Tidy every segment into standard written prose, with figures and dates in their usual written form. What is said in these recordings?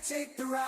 take the ride.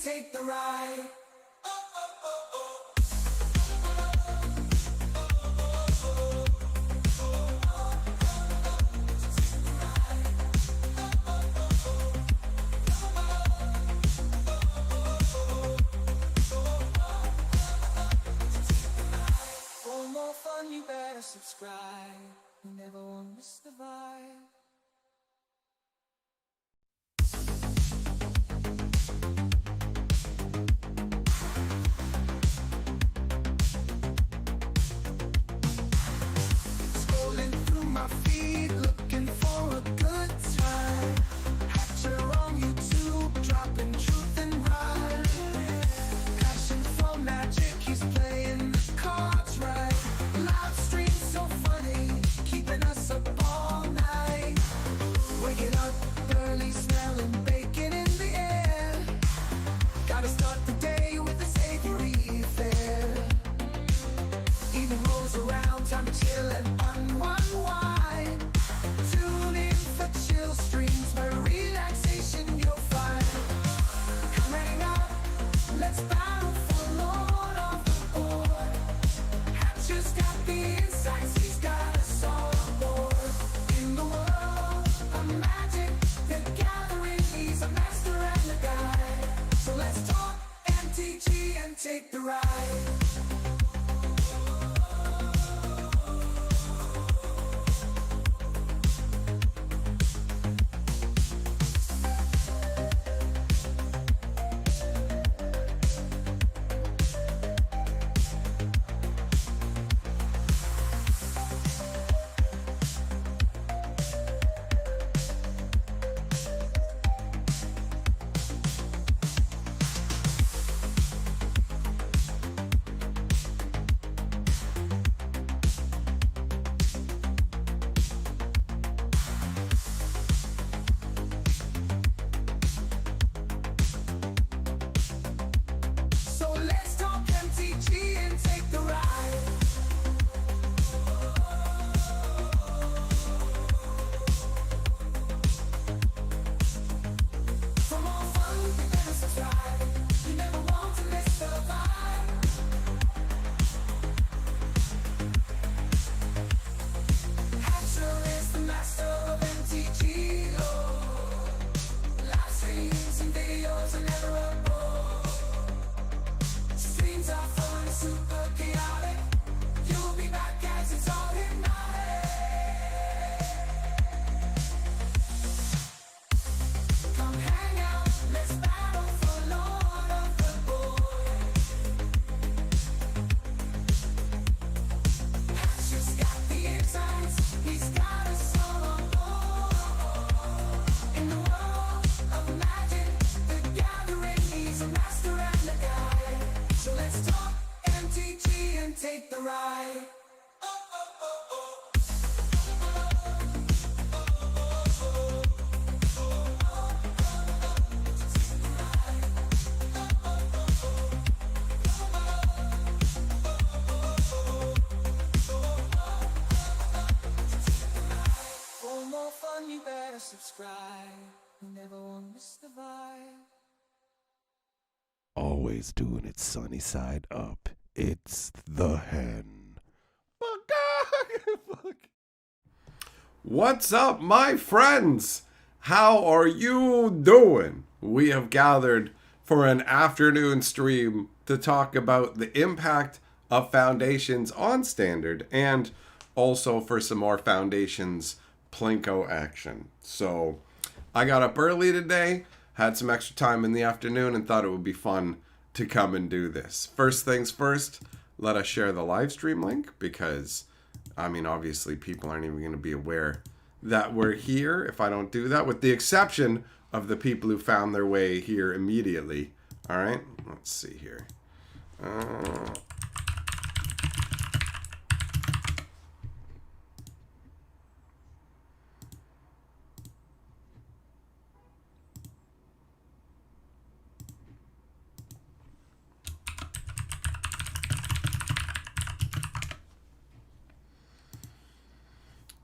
Take the ride. For more fun, you better subscribe. You never want to miss the vibe. My feed looking for a good time. Hatcher on YouTube, dropping truth and rhyme. Passion for magic, he's playing the cards right. Live stream so funny, keeping us up all night. fun, you better subscribe. You never won't miss the vibe. Always doing it sunny side up. It's the hen. What's up, my friends? How are you doing? We have gathered for an afternoon stream to talk about the impact of Foundations on Standard and also for some more Foundations Plinko action. So I got up early today, had some extra time in the afternoon, and thought it would be fun to come and do this. First things first, let us share the live stream link because, I mean, obviously people aren't even going to be aware that we're here if I don't do that, with the exception of the people who found their way here immediately. All right, let's see here.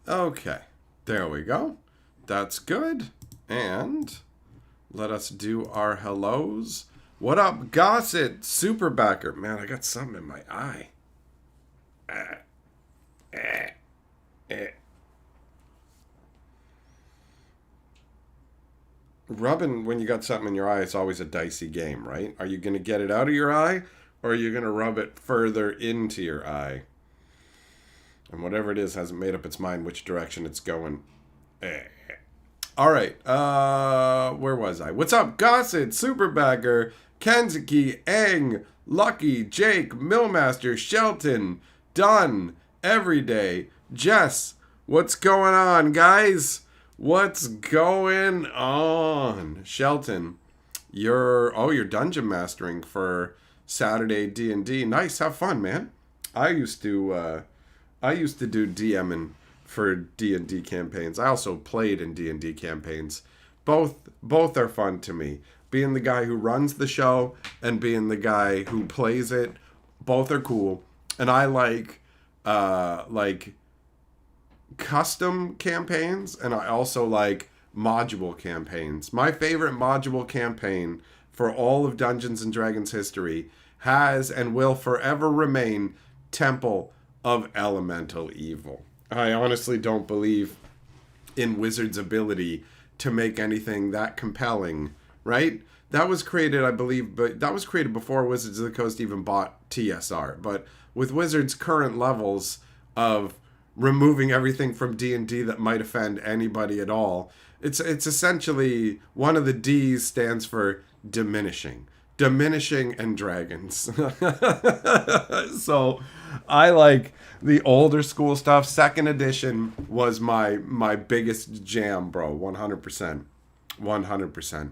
Okay, there we go. That's good. And let us do our hellos. What up, Gossett, Superbacker? Man, I got something in my eye. Rubbing when you got something in your eye, it's always a dicey game, right? Are you going to get it out of your eye, or are you going to rub it further into your eye? And whatever it is hasn't made up its mind which direction it's going. All right. Where was I? What's up, Gossett, Superbagger, Kenzuki, Eng, Lucky, Jake, Millmaster, Shelton, Dunn, Everyday, Jess. What's going on, guys? What's going on? Shelton, you're dungeon mastering for Saturday D&D. Nice, have fun, man. I used to do DMing for D&D campaigns. I also played in D&D campaigns. Both are fun to me. Being the guy who runs the show and being the guy who plays it, both are cool. And I like custom campaigns, and I also like module campaigns. My favorite module campaign for all of Dungeons and Dragons history has and will forever remain Temple of Elemental Evil. I honestly don't believe in Wizards' ability to make anything that compelling, right? That was created, I believe, but that was created before Wizards of the Coast even bought TSR. But with Wizards' current levels of removing everything from D&D that might offend anybody at all, it's essentially, one of the D's stands for diminishing and dragons. So I like the older school stuff. Second edition was my biggest jam, bro. 100%.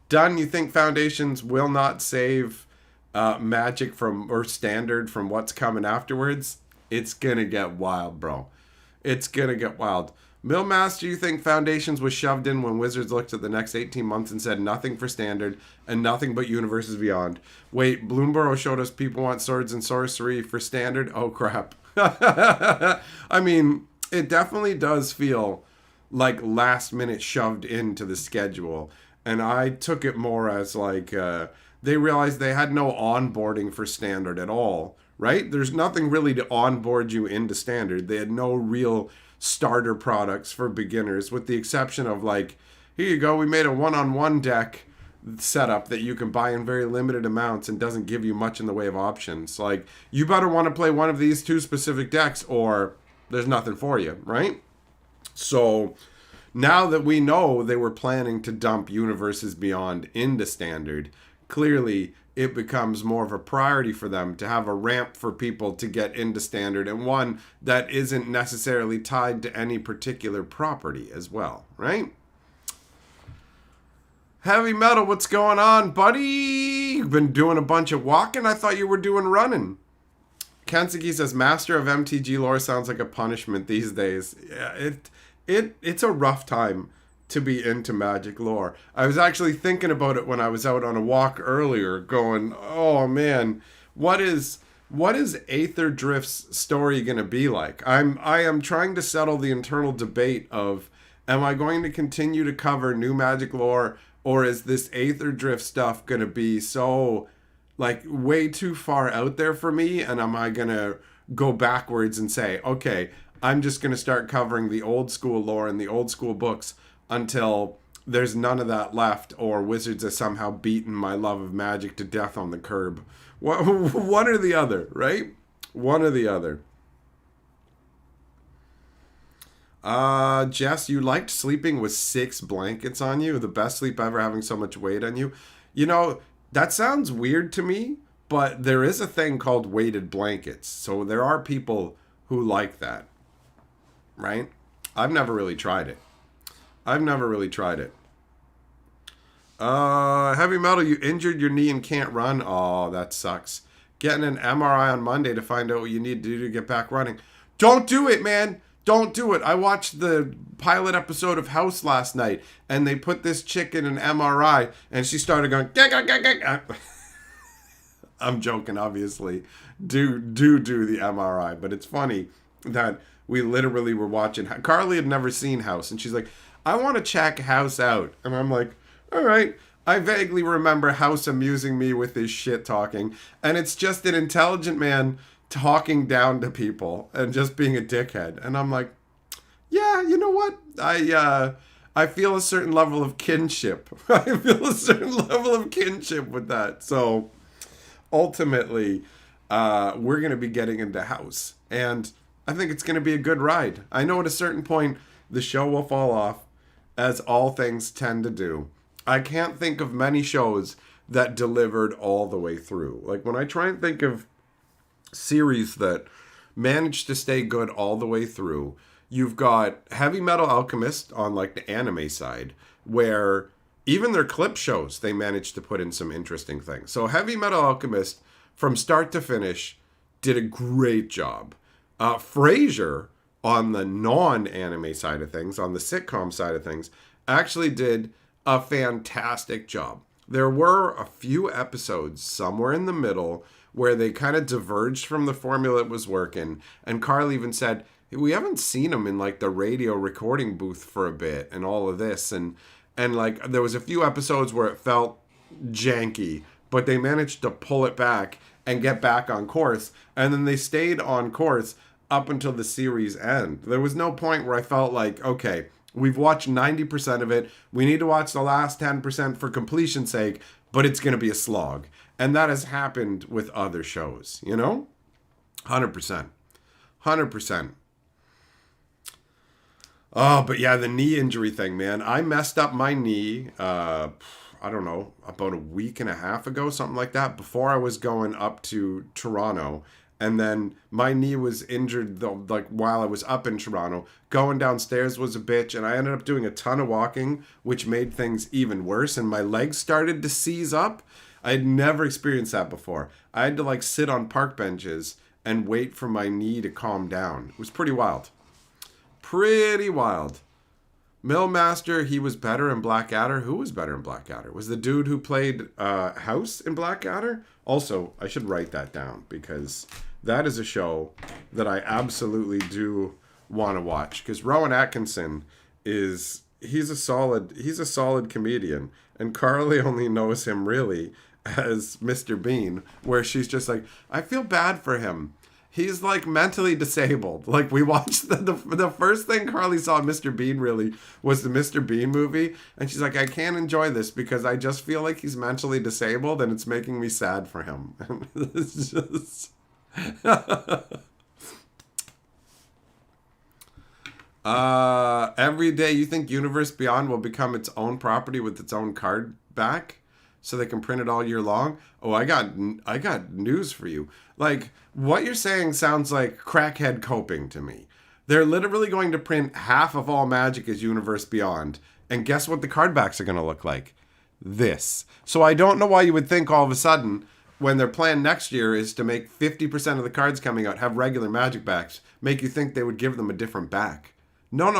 Dunn, you think Foundations will not save Magic or Standard from what's coming afterwards? It's gonna get wild, bro. It's gonna get wild. Millmaster, you think Foundations was shoved in when Wizards looked at the next 18 months and said nothing for Standard and nothing but Universes Beyond? Wait, Bloomborough showed us people want Swords and Sorcery for Standard? Oh, crap. I mean, it definitely does feel like last minute shoved into the schedule. And I took it more as like they realized they had no onboarding for Standard at all, right? There's nothing really to onboard you into Standard. They had no real starter products for beginners, with the exception of like, here you go, we made a one-on-one deck setup that you can buy in very limited amounts and doesn't give you much in the way of options. Like, you better want to play one of these two specific decks or there's nothing for you, right? So now that we know they were planning to dump Universes Beyond into Standard, clearly it becomes more of a priority for them to have a ramp for people to get into Standard, and one that isn't necessarily tied to any particular property as well, right? Heavy Metal, what's going on, buddy? You've been doing a bunch of walking? I thought you were doing running. Kensuke says, Master of MTG lore sounds like a punishment these days. Yeah, it's a rough time to be into Magic lore. I was actually thinking about it when I was out on a walk earlier, going, oh man, what is Aether Drift's story going to be like? I am trying to settle the internal debate of Am I going to continue to cover new Magic lore, or is this Aether Drift stuff going to be so, like, way too far out there for me? And am I going to go backwards and say, okay, I'm just going to start covering the old school lore and the old school books until there's none of that left, or Wizards has somehow beaten my love of Magic to death on the curb? One or the other, right? One or the other. Jess, you liked sleeping with 6 blankets on you. The best sleep ever, having so much weight on you. You know, that sounds weird to me, but there is a thing called weighted blankets. So there are people who like that, right? I've never really tried it. Heavy Metal, you injured your knee and can't run. Oh, that sucks. Getting an MRI on Monday to find out what you need to do to get back running. Don't do it, man. Don't do it. I watched the pilot episode of House last night, and they put this chick in an MRI, and she started going, gag, gag, gag, gag. I'm joking, obviously. Do the MRI, but it's funny that we literally were watching. Carly had never seen House, and she's like, I want to check House out. And I'm like, all right. I vaguely remember House amusing me with his shit talking, and it's just an intelligent man talking down to people and just being a dickhead. And I'm like, yeah, you know what? I feel a certain level of kinship. I feel a certain level of kinship with that. So ultimately, we're going to be getting into House, and I think it's going to be a good ride. I know at a certain point, the show will fall off, as all things tend to do. I can't think of many shows that delivered all the way through. Like, when I try and think of series that managed to stay good all the way through, you've got Heavy Metal Alchemist on, like, the anime side, where even their clip shows, they managed to put in some interesting things. So Heavy Metal Alchemist, from start to finish, did a great job. Frasier, on the non-anime side of things, on the sitcom side of things, actually did a fantastic job. There were a few episodes somewhere in the middle where they kind of diverged from the formula that was working, and Carl even said, we haven't seen him in, like, the radio recording booth for a bit and all of this, and like, there was a few episodes where it felt janky, but they managed to pull it back and get back on course, and then they stayed on course up until the series end. There was no point where I felt like, okay, we've watched 90% of it. We need to watch the last 10% for completion's sake, but it's going to be a slog. And that has happened with other shows, you know? 100%. 100%. Oh, but yeah, the knee injury thing, man. I messed up my knee, I don't know, about a week and a half ago, something like that, before I was going up to Toronto. And then my knee was injured, though, like, while I was up in Toronto. Going downstairs was a bitch, and I ended up doing a ton of walking, which made things even worse. And my legs started to seize up. I had never experienced that before. I had to, like, sit on park benches and wait for my knee to calm down. It was pretty wild. Pretty wild. Millmaster, he was better in Blackadder. Who was better in Blackadder? Was the dude who played House in Blackadder? Also, I should write that down, because that is a show that I absolutely do want to watch. Because Rowan Atkinson he's a solid comedian, and Carly only knows him really as Mr. Bean, where she's just like, I feel bad for him. He's, like, mentally disabled. Like, we watched the first thing Carly saw Mr. Bean really was the Mr. Bean movie. And she's like, I can't enjoy this because I just feel like he's mentally disabled and it's making me sad for him. It's just... Every day you think Universe Beyond will become its own property with its own card back so they can print it all year long? Oh, I got news for you. Like, what you're saying sounds like crackhead coping to me. They're literally going to print half of all Magic as Universe Beyond. And guess what the card backs are going to look like? This. So I don't know why you would think all of a sudden, when their plan next year is to make 50% of the cards coming out have regular Magic backs, make you think they would give them a different back. No.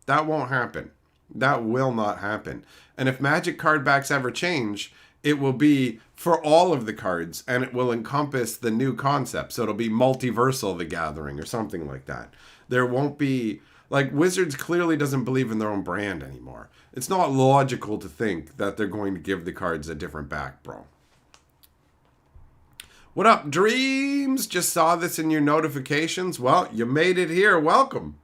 That won't happen. That will not happen. And if Magic card backs ever change, it will be for all of the cards, and it will encompass the new concept. So it'll be Multiversal the Gathering or something like that. There won't be Like, Wizards clearly doesn't believe in their own brand anymore. It's not logical to think that they're going to give the cards a different back, bro. What up, Dreams? Just saw this in your notifications. Well, you made it here. Welcome.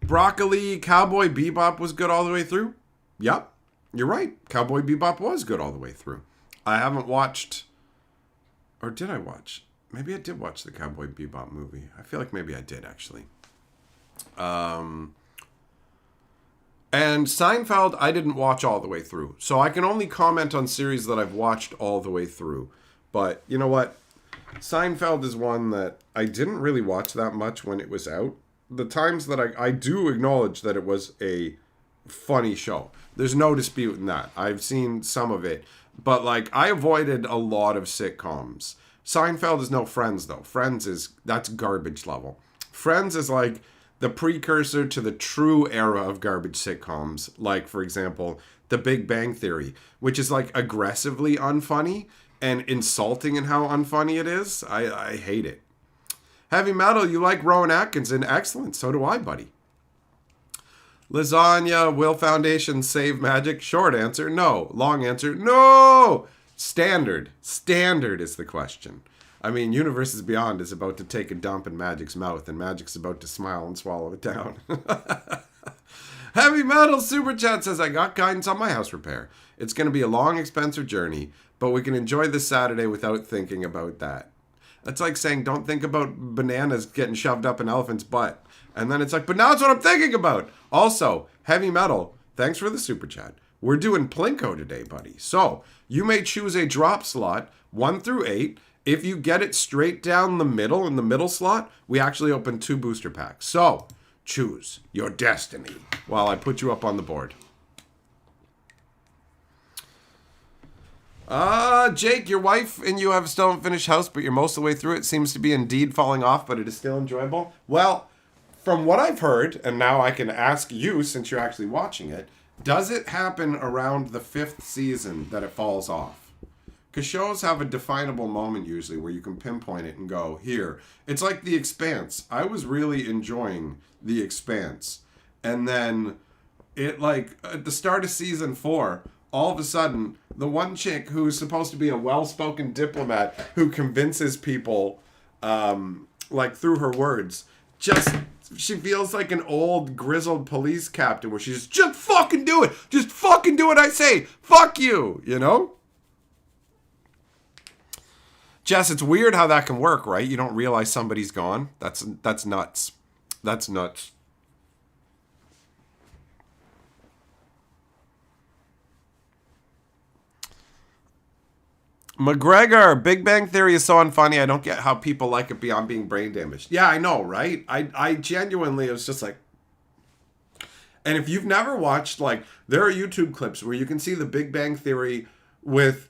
Broccoli, Cowboy Bebop was good all the way through. Yep, you're right. Cowboy Bebop was good all the way through. I haven't watched... Or did I watch? Maybe I did watch the Cowboy Bebop movie. I feel like maybe I did, actually. And Seinfeld, I didn't watch all the way through. So I can only comment on series that I've watched all the way through. But you know what? Seinfeld is one that I didn't really watch that much when it was out. The times that I do acknowledge that it was a funny show. There's no dispute in that. I've seen some of it. But, like, I avoided a lot of sitcoms. Seinfeld is no Friends, though. That's garbage level. Friends is, like, the precursor to the true era of garbage sitcoms. Like, for example, The Big Bang Theory, which is, like, aggressively unfunny and insulting in how unfunny it is. I hate it. Heavy Metal, you like Rowan Atkinson. Excellent. So do I, buddy. Lasagna, will Foundation save Magic? Short answer, no. Long answer, no! Standard. Standard is the question. I mean, Universes Beyond is about to take a dump in Magic's mouth, and Magic's about to smile and swallow it down. Heavy Metal Super Chat says, I got guidance on my house repair. It's going to be a long, expensive journey, but we can enjoy this Saturday without thinking about that. That's like saying, don't think about bananas getting shoved up an elephant's butt. And then it's like, but now it's what I'm thinking about. Also, Heavy Metal, thanks for the super chat. We're doing Plinko today, buddy. So, you may choose a drop slot, 1 through 8. If you get it straight down the middle, in the middle slot, we actually open 2 booster packs. So, choose your destiny while I put you up on the board. Jake, your wife and you have still unfinished house, but you're most of the way through. It seems to be indeed falling off, but it is still enjoyable. Well, from what I've heard, and now I can ask you since you're actually watching it, does it happen around the 5th season that it falls off? Because shows have a definable moment usually where you can pinpoint it and go, here. It's like The Expanse. I was really enjoying The Expanse. And then it, like, at the start of season 4, all of a sudden, the one chick who's supposed to be a well-spoken diplomat who convinces people, like, through her words, she feels like an old, grizzled police captain where she's just fucking do it. Just fucking do what I say. Fuck you, you know? Jess, it's weird how that can work, right? You don't realize somebody's gone. That's nuts. That's nuts. McGregor, Big Bang Theory is so unfunny. I don't get how people like it beyond being brain damaged. Yeah, I know, right? I genuinely, it was just like... And if you've never watched, like, there are YouTube clips where you can see the Big Bang Theory with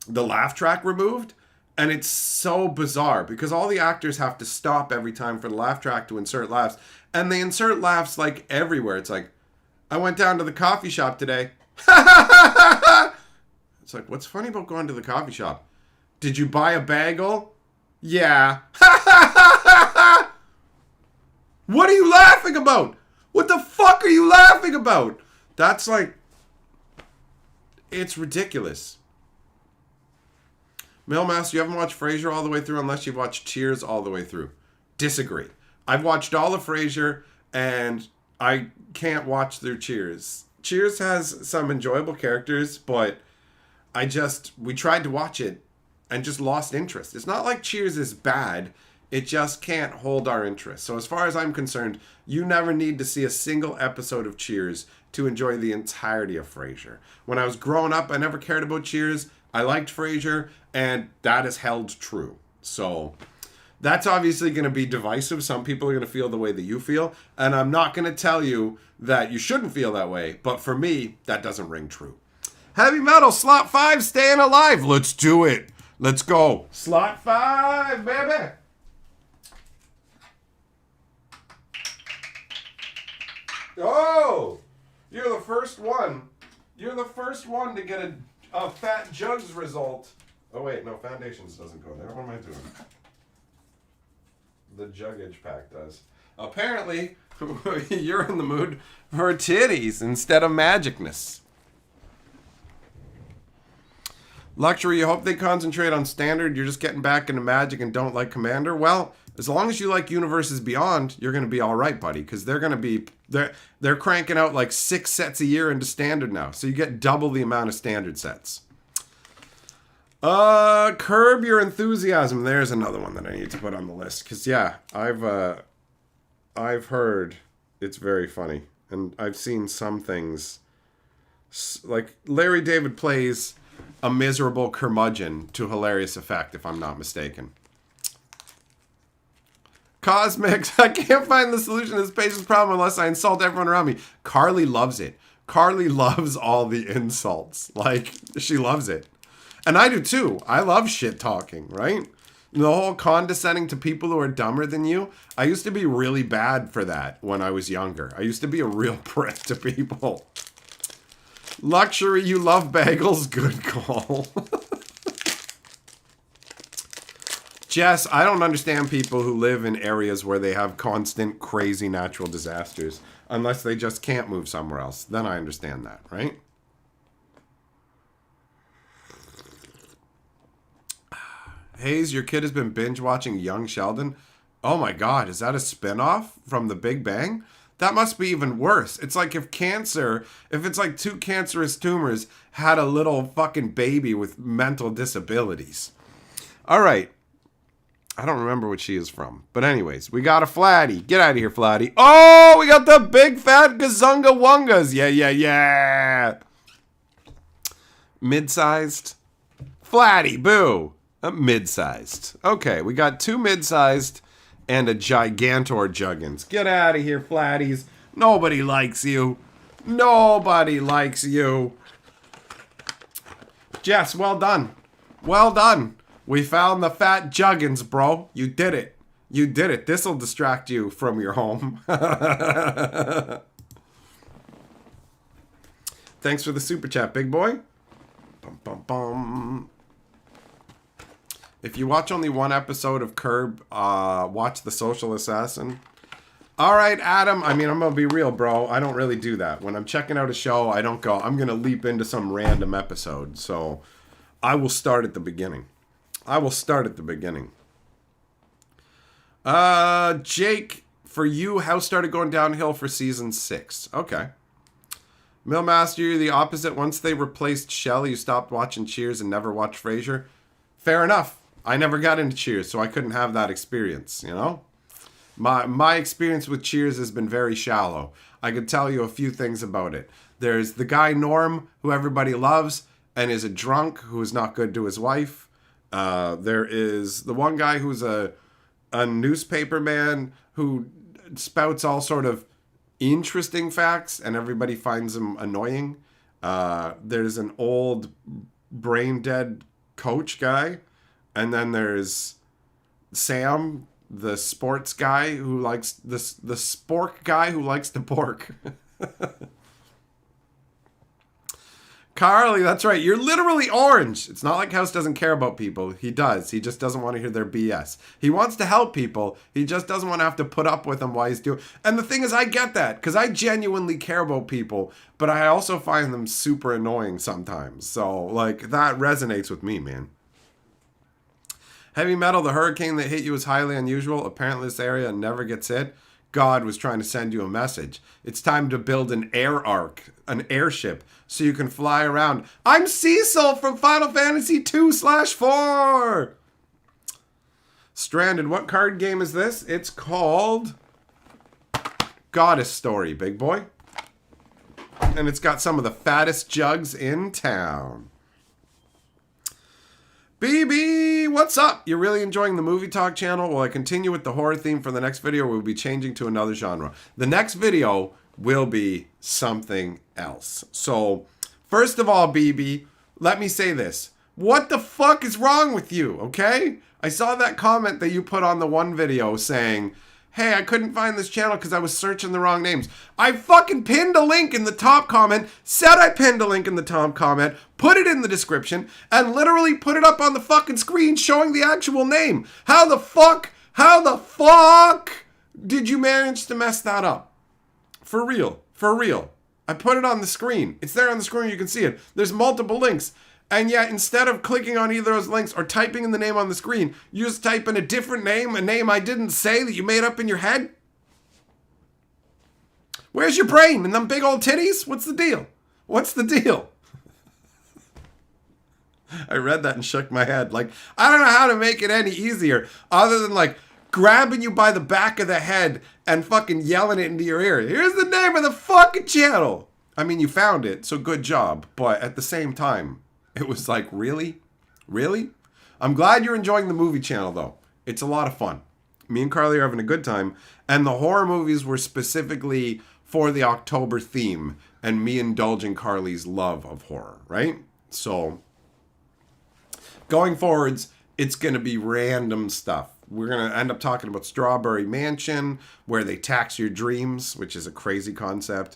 the laugh track removed. And it's so bizarre because all the actors have to stop every time for the laugh track to insert laughs. And they insert laughs, like, everywhere. It's like, I went down to the coffee shop today. It's like, what's funny about going to the coffee shop? Did you buy a bagel? Yeah. What are you laughing about? What the fuck are you laughing about? That's like, it's ridiculous. Millmaster, you haven't watched Frasier all the way through unless you've watched Cheers all the way through. Disagree. I've watched all of Frasier and I can't watch through Cheers. Cheers has some enjoyable characters, but we tried to watch it and just lost interest. It's not like Cheers is bad. It just can't hold our interest. So as far as I'm concerned, you never need to see a single episode of Cheers to enjoy the entirety of Frasier. When I was growing up, I never cared about Cheers. I liked Frasier, and that has held true. So that's obviously going to be divisive. Some people are going to feel the way that you feel, and I'm not going to tell you that you shouldn't feel that way. But for me, that doesn't ring true. Heavy Metal, slot 5, staying alive. Let's do it. Let's go. Slot 5, baby. Oh, you're the first one. You're the first one to get a Fat Jugs result. Oh, wait, no, Foundations doesn't go there. What am I doing? the Juggage pack does. Apparently, you're in the mood for titties instead of magicness. Luxury, you hope they concentrate on standard. You're just getting back into magic and don't like Commander. Well, as long as you like Universes Beyond, you're going to be all right, buddy, because they're cranking out like 6 sets a year into standard now. So you get double the amount of standard sets. Curb Your Enthusiasm. There's another one that I need to put on the list, because yeah, I've heard it's very funny, and I've seen some things like Larry David plays a miserable curmudgeon to hilarious effect, if I'm not mistaken. Cosmics, I can't find the solution to this patient's problem unless I insult everyone around me. Carly loves it. Carly loves all the insults. Like, she loves it. And I do too. I love shit talking, right? The whole condescending to people who are dumber than you. I used to be really bad for that when I was younger. I used to be a real prick to people. Luxury, you love bagels. Good call. Jess, I don't understand people who live in areas where they have constant, crazy natural disasters. Unless they just can't move somewhere else. Then I understand that, right? Hayes, your kid has been binge watching Young Sheldon. Oh my God, is that a spinoff from The Big Bang? That must be even worse. It's like if it's like 2 cancerous tumors had a little fucking baby with mental disabilities. All right. I don't remember what she is from. But anyways, we got a Flatty. Get out of here, Flatty. Oh, we got the big fat Gazunga Wungas. Yeah. Mid-sized. Flatty, boo. Mid-sized. Okay, we got 2 mid-sized and a Gigantor Juggins. Get out of here, Flatties. Nobody likes you. Nobody likes you. Jess, well done. Well done. We found the fat Juggins, bro. You did it. You did it. This'll distract you from your home. Thanks for the super chat, big boy. Bum, bum, bum. If you watch only one episode of Curb, watch The Social Assassin. All right, Adam. I mean, I'm going to be real, bro. I don't really do that. When I'm checking out a show, I don't go, I'm going to leap into some random episode. So I will start at the beginning. Jake, for you, house started going downhill for season 6. Okay. Millmaster, you're the opposite. Once they replaced Shelley, you stopped watching Cheers and never watched Frasier. Fair enough. I never got into Cheers, so I couldn't have that experience, you know? My experience with Cheers has been very shallow. I could tell you a few things about it. There's the guy Norm, who everybody loves, and is a drunk who is not good to his wife. There is the one guy who's a newspaper man who spouts all sort of interesting facts, and everybody finds him annoying. There's an old brain-dead coach guy. And then there's Sam, the sports guy who likes the spork guy who likes to pork. Carly, that's right. You're literally orange. It's not like House doesn't care about people. He does. He just doesn't want to hear their BS. He wants to help people. He just doesn't want to have to put up with them while he's doing. And the thing is, I get that because I genuinely care about people, but I also find them super annoying sometimes. So like that resonates with me, man. Heavy Metal, the hurricane that hit you is highly unusual. Apparently this area never gets hit. God was trying to send you a message. It's time to build an air arc, an airship, so you can fly around. I'm Cecil from Final Fantasy 2/4. Stranded, what card game is this? It's called Goddess Story, big boy. And it's got some of the fattest jugs in town. BB, what's up? You're really enjoying the Movie Talk channel? Will I continue with the horror theme for the next video, or will we be changing to another genre? The next video will be something else. So, first of all, BB, let me say this. What the fuck is wrong with you, okay? I saw that comment that you put on the one video saying, hey, I couldn't find this channel because I was searching the wrong names. I fucking pinned a link in the top comment, said I pinned a link in the top comment, put it in the description, and literally put it up on the fucking screen showing the actual name. How the fuck How the fuck did you manage to mess that up? For real. For real. I put it on the screen. It's there on the screen. You can see it. There's multiple links. And yet, instead of clicking on either of those links or typing in the name on the screen, you just type in a different name, a name I didn't say that you made up in your head? Where's your brain? And them big old titties? What's the deal? What's the deal? I read that and shook my head. Like, I don't know how to make it any easier other than like grabbing you by the back of the head and fucking yelling it into your ear. Here's the name of the fucking channel. I mean, you found it, so good job. But at the same time, it was like, really? Really? I'm glad you're enjoying the movie channel, though. It's a lot of fun. Me and Carly are having a good time. And the horror movies were specifically for the October theme and me indulging Carly's love of horror, right? So going forwards, it's going to be random stuff. We're going to end up talking about Strawberry Mansion, where they tax your dreams, which is a crazy concept.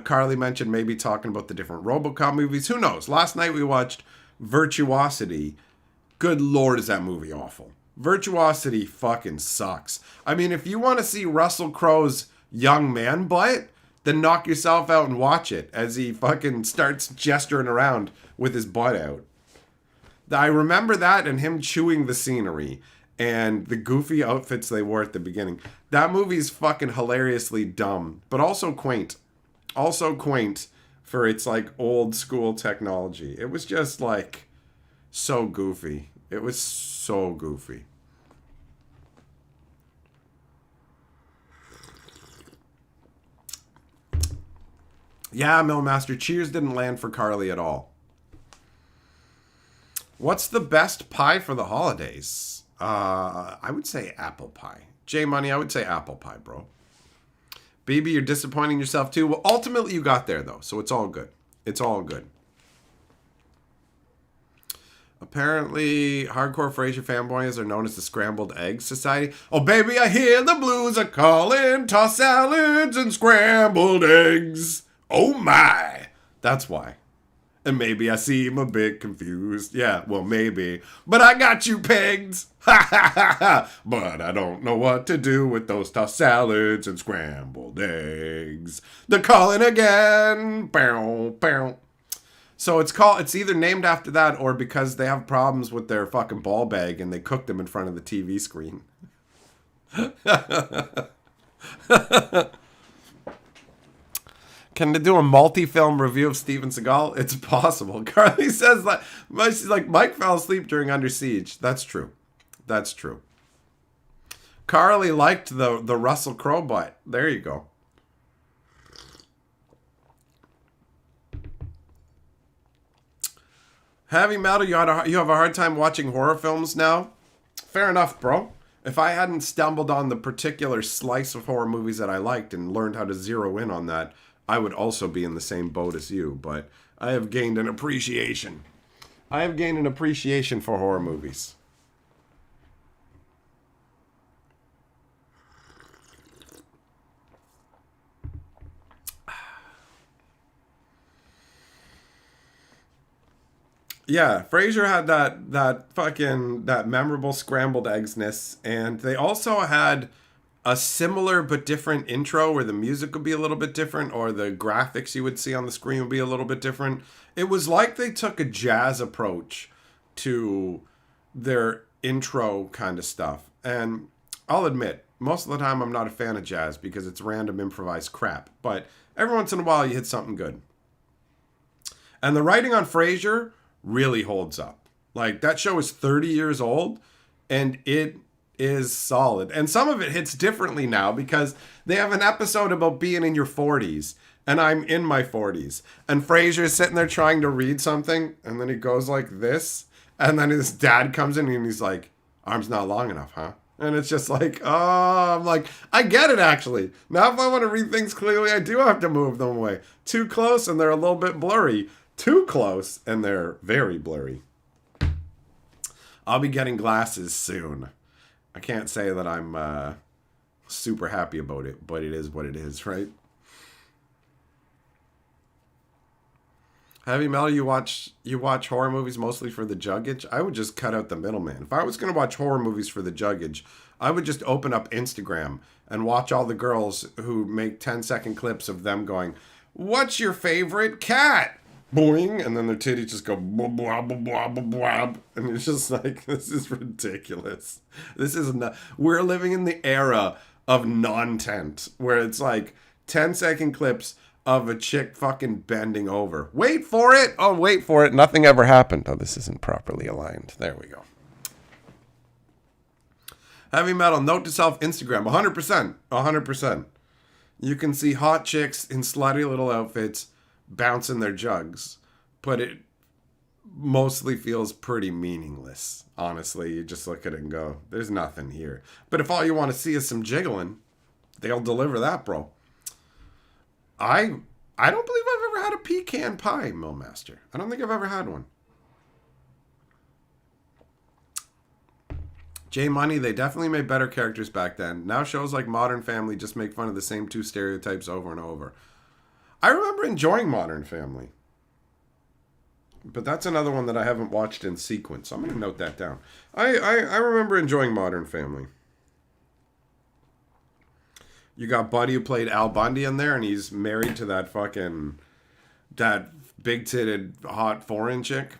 Carly mentioned maybe talking about the different RoboCop movies. Who knows? Last night we watched Virtuosity. Good Lord, is that movie awful. Virtuosity fucking sucks. I mean, if you want to see Russell Crowe's young man butt, then knock yourself out and watch it as he fucking starts gesturing around with his butt out. I remember that and him chewing the scenery and the goofy outfits they wore at the beginning. That movie's fucking hilariously dumb, but also quaint. Also quaint for its like old school technology. It was just like so goofy. It was so goofy. Yeah, Millmaster, Cheers didn't land for Carly at all. What's the best pie for the holidays? I would say apple pie. J Money, I would say apple pie, bro. BB, you're disappointing yourself too. Well, ultimately you got there though, so it's all good. It's all good. Apparently, hardcore Frasier fanboys are known as the Scrambled Eggs Society. Oh, baby, I hear the blues are calling. Toss salads and scrambled eggs. Oh, my. That's why. And maybe I seem a bit confused. Yeah, well, maybe. But I got you pegged. Ha, ha, ha, ha. But I don't know what to do with those tossed salads and scrambled eggs. They're calling again. Bow, bow. So it's either named after that or because they have problems with their fucking ball bag and they cook them in front of the TV screen. Can they do a multi-film review of Steven Seagal? It's possible. Carly says that she's like, Mike fell asleep during Under Siege. That's true. That's true. Carly liked the Russell Crowe butt. There you go. Heavy Metal, you have a hard time watching horror films now? Fair enough, bro. If I hadn't stumbled on the particular slice of horror movies that I liked and learned how to zero in on that, I would also be in the same boat as you. But I have gained an appreciation. I have gained an appreciation for horror movies. Yeah, Frasier had that memorable scrambled eggsness, and they also had a similar but different intro where the music would be a little bit different or the graphics you would see on the screen would be a little bit different. It was like they took a jazz approach to their intro kind of stuff. And I'll admit, most of the time I'm not a fan of jazz because it's random improvised crap, but every once in a while you hit something good. And the writing on Frasier really holds up. Like, that show is 30 years old and it is solid. And some of it hits differently now because they have an episode about being in your 40s and I'm in my 40s. And Frasier's sitting there trying to read something and then he goes like this. And then his dad comes in and he's like, arm's not long enough, huh? And it's just like, oh, I'm like, I get it actually. Now if I want to read things clearly, I do have to move them away. Too close and they're a little bit blurry. Too close and they're very blurry. I'll be getting glasses soon. I can't say that I'm super happy about it, but it is what it is, right? Heavy Metal, you watch horror movies mostly for the juggage? I would just cut out the middleman. If I was going to watch horror movies for the juggage, I would just open up Instagram and watch all the girls who make 10-second clips of them going, "What's your favorite cat?" Boing, and then their titties just go blah, blah, blah, blah, blah, blah. And it's just like, this is ridiculous. This is not, we're living in the era of non-tent, where it's like 10-second clips of a chick fucking bending over. Wait for it. Oh, wait for it. Nothing ever happened. Oh, this isn't properly aligned. There we go. Heavy Metal, note to self, Instagram, 100%. 100%. You can see hot chicks in slutty little outfits bouncing their jugs, but it mostly feels pretty meaningless. Honestly, you just look at it and go, there's nothing here. But if all you want to see is some jiggling, they'll deliver that, bro. I don't believe I've ever had a pecan pie, Millmaster. I don't think I've ever had one. J Money, they definitely made better characters back then. Now shows like Modern Family just make fun of the same two stereotypes over and over. I remember enjoying Modern Family. But that's another one that I haven't watched in sequence. I'm going to note that down. I remember enjoying Modern Family. You got Buddy who played Al Bundy in there, and he's married to that big-titted, hot foreign chick.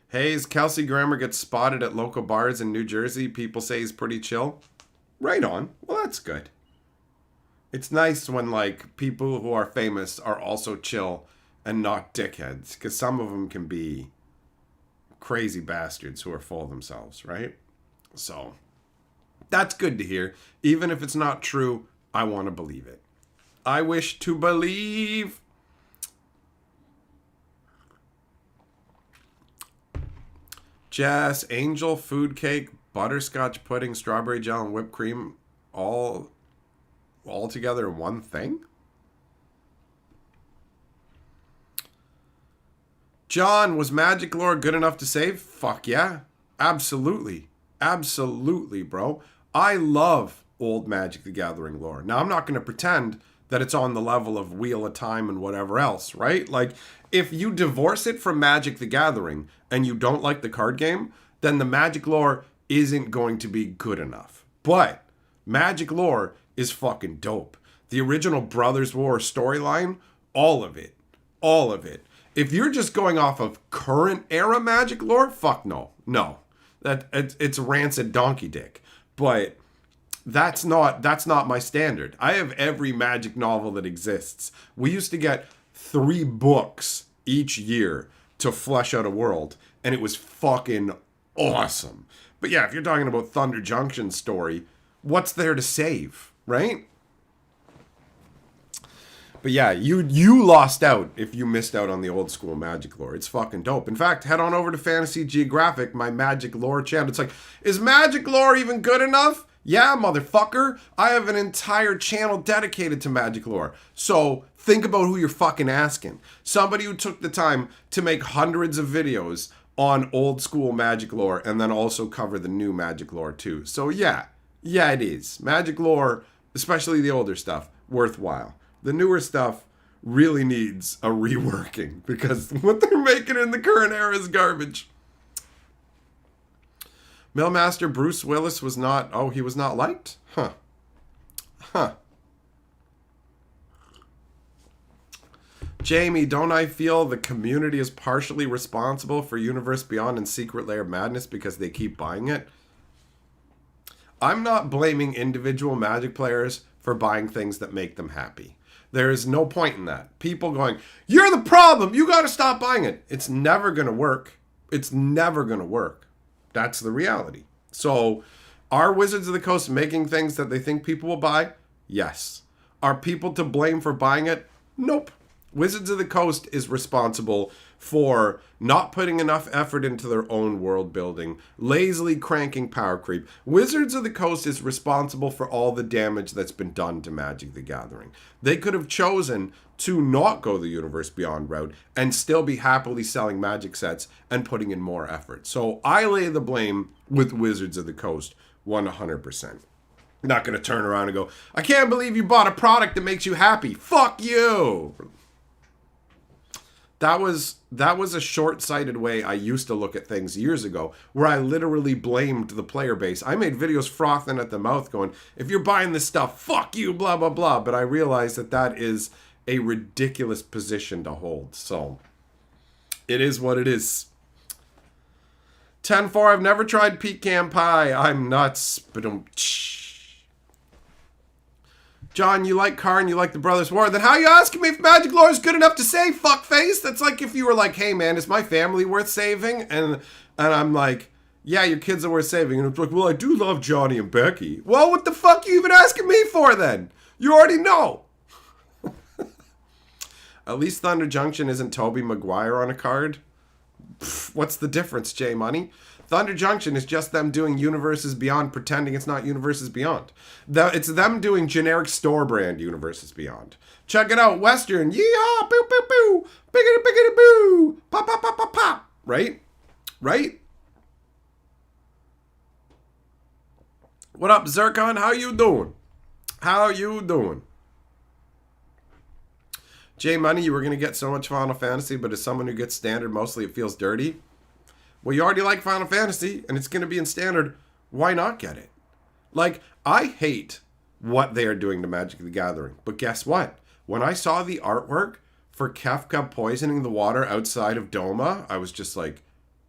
Hayes, Kelsey Grammer gets spotted at local bars in New Jersey. People say he's pretty chill. Right on. Well, that's good. It's nice when, like, people who are famous are also chill and not dickheads, because some of them can be crazy bastards who are full of themselves, right? So, that's good to hear. Even if it's not true, I want to believe it. I wish to believe. Jazz, angel, food cake, butterscotch pudding, strawberry jam, and whipped cream, all together in one thing? John, was magic lore good enough to save? Fuck yeah. Absolutely. Absolutely, bro. I love old Magic the Gathering lore. Now, I'm not going to pretend that it's on the level of Wheel of Time and whatever else, right? Like, if you divorce it from Magic the Gathering and you don't like the card game, then the Magic lore isn't going to be good enough. But Magic lore is fucking dope. The original Brothers War storyline, all of it. All of it. If you're just going off of current era Magic lore, fuck no. No. It's rancid donkey dick. But that's not my standard. I have every Magic novel that exists. We used to get 3 books each year to flesh out a world, and it was fucking awesome. But yeah, if you're talking about Thunder Junction's story, what's there to save, right? But yeah, you lost out if you missed out on the old school Magic lore. It's fucking dope. In fact, head on over to Fantasy Geographic, my Magic lore channel. It's like, is Magic lore even good enough? Yeah, motherfucker. I have an entire channel dedicated to Magic lore. So think about who you're fucking asking. Somebody who took the time to make hundreds of videos on old school Magic lore and then also cover the new Magic lore too. So yeah, it is. Magic lore, especially the older stuff, worthwhile. The newer stuff really needs a reworking because what they're making in the current era is garbage. Millmaster Bruce Willis was not... Oh, he was not liked? Huh. Jamie, don't I feel the community is partially responsible for Universe Beyond and Secret Lair Madness because they keep buying it? I'm not blaming individual Magic players for buying things that make them happy. There is no point in that. People going, you're the problem, you got to stop buying it. It's never going to work. It's never going to work. That's the reality. So, are Wizards of the Coast making things that they think people will buy? Yes. Are people to blame for buying it? Nope. Wizards of the Coast is responsible for not putting enough effort into their own world building, lazily cranking power creep. Wizards of the Coast is responsible for all the damage that's been done to Magic the Gathering. They could have chosen to not go the Universe Beyond route and still be happily selling Magic sets and putting in more effort. So I lay the blame with Wizards of the Coast 100%. Not going to turn around and go, I can't believe you bought a product that makes you happy. Fuck you. That was a short-sighted way I used to look at things years ago, where I literally blamed the player base. I made videos frothing at the mouth going, if you're buying this stuff, fuck you, blah, blah, blah. But I realized that that is a ridiculous position to hold. So, it is what it is. 10-4, I've never tried pecan pie. I'm nuts. John, you like Car and you like the Brothers War. Then how you asking me if Magic Lore is good enough to say, fuckface? That's like if you were like, hey man, is my family worth saving? And I'm like, yeah, your kids are worth saving. And it's like, well, I do love Johnny and Becky. Well, what the fuck are you even asking me for then? You already know. At least Thunder Junction isn't Tobey Maguire on a card. Pfft, what's the difference, J Money? Thunder Junction is just them doing Universes Beyond, pretending it's not Universes Beyond. It's them doing generic store brand Universes Beyond. Check it out, Western. Yeehaw, boo, boo, boo. Biggity, biggity, boo. Pop, pop, pop, pop, pop. Right? Right? What up, Zircon? How you doing? How you doing? J Money, you were going to get so much Final Fantasy, but as someone who gets Standard, mostly it feels dirty. Well, you already like Final Fantasy, and it's going to be in Standard. Why not get it? Like, I hate what they are doing to Magic the Gathering. But guess what? When I saw the artwork for Kefka poisoning the water outside of Doma, I was just like,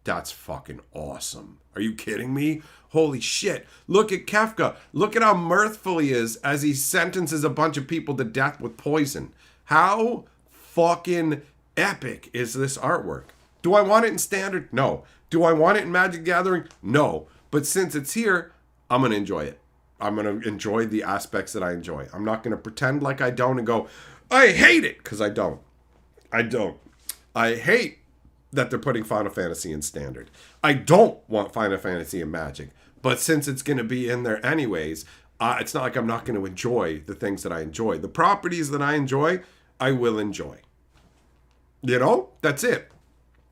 that's fucking awesome. Are you kidding me? Holy shit. Look at Kefka. Look at how mirthful he is as he sentences a bunch of people to death with poison. How fucking epic is this artwork? Do I want it in Standard? No. Do I want it in Magic the Gathering? No. But since it's here, I'm going to enjoy it. I'm going to enjoy the aspects that I enjoy. I'm not going to pretend like I don't and go, I hate it, because I don't. I don't. I hate that they're putting Final Fantasy in Standard. I don't want Final Fantasy in Magic. But since it's going to be in there anyways, it's not like I'm not going to enjoy the things that I enjoy. The properties that I enjoy, I will enjoy. You know? That's it.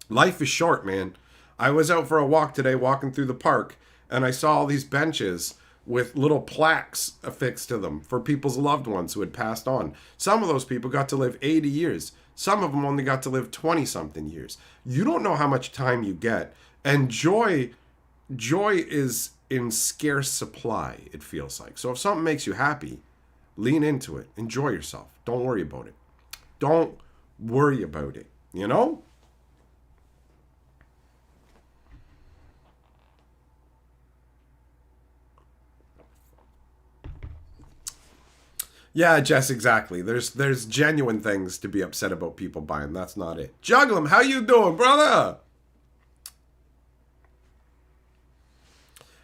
Life is short, man. I was out for a walk today, walking through the park, and I saw all these benches with little plaques affixed to them for people's loved ones who had passed on. Some of those people got to live 80 years. Some of them only got to live 20-something years. You don't know how much time you get. And joy is in scarce supply, it feels like. So if something makes you happy, lean into it. Enjoy yourself. Don't worry about it. Don't worry about it. You know? Yeah, Jess, exactly. There's genuine things to be upset about people buying. That's not it. Jugglem, how you doing, brother?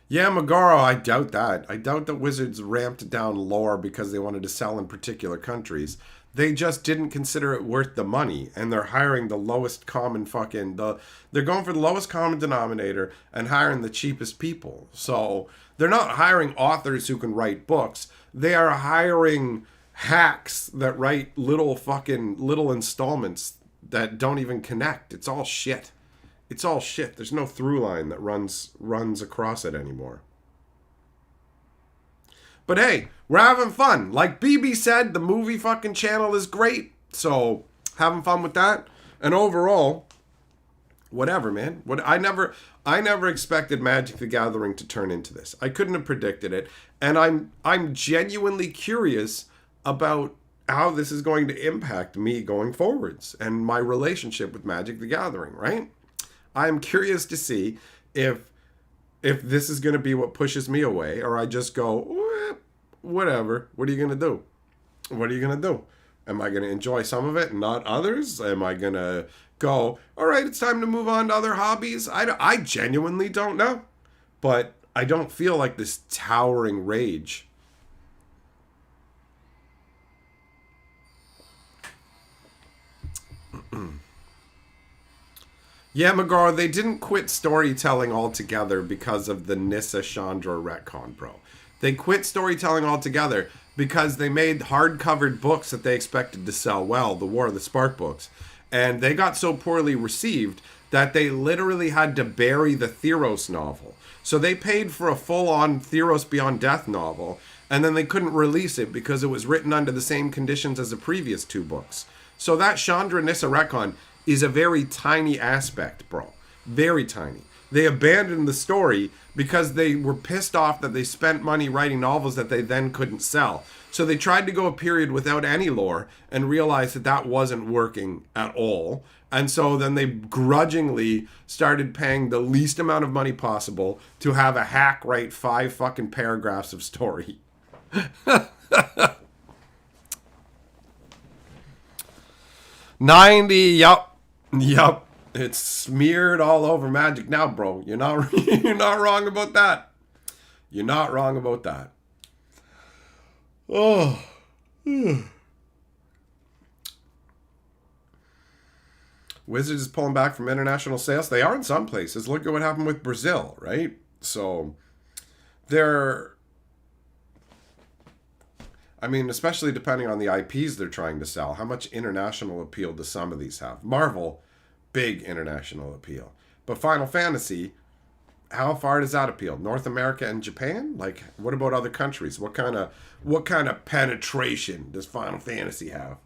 Yeah, Magaro, I doubt that. I doubt that Wizards ramped down lore because they wanted to sell in particular countries. They just didn't consider it worth the money, and they're hiring the lowest common they're going for the lowest common denominator and hiring the cheapest people. So they're not hiring authors who can write books. They are hiring hacks that write little installments that don't even connect. It's all shit. It's all shit. There's no through line that runs across it anymore. But hey, we're having fun. Like BB said, the movie fucking channel is great. So, having fun with that. And overall, whatever, man. I never expected Magic the Gathering to turn into this. I couldn't have predicted it. And I'm genuinely curious about how this is going to impact me going forwards and my relationship with Magic the Gathering, right? I'm curious to see if this is going to be what pushes me away, or I just go, whatever. What are you going to do? What are you going to do? Am I going to enjoy some of it and not others? Am I going to go, all right, it's time to move on to other hobbies? I genuinely don't know. But I don't feel like this towering rage. Yeah, Magaro, they didn't quit storytelling altogether because of the Nissa Chandra retcon, bro. They quit storytelling altogether because they made hard-covered books that they expected to sell well, the War of the Spark books. And they got so poorly received that they literally had to bury the Theros novel. So they paid for a full-on Theros Beyond Death novel, and then they couldn't release it because it was written under the same conditions as the previous two books. So that Chandra Nissa retcon is a very tiny aspect, bro. Very tiny. They abandoned the story because they were pissed off that they spent money writing novels that they then couldn't sell. So they tried to go a period without any lore and realized that that wasn't working at all. And so then they grudgingly started paying the least amount of money possible to have a hack write 5 fucking paragraphs of story. 90, yup. It's smeared all over Magic now, bro. You're not you're not wrong about that. You're not wrong about that. Oh. Wizards is pulling back from international sales. They are in some places. Look at what happened with Brazil, right? So they're, I mean, especially depending on the IPs they're trying to sell. How much international appeal do some of these have? Marvel, big international appeal. But Final Fantasy, how far does that appeal? North America and Japan? Like, what about other countries? What kind of penetration does Final Fantasy have?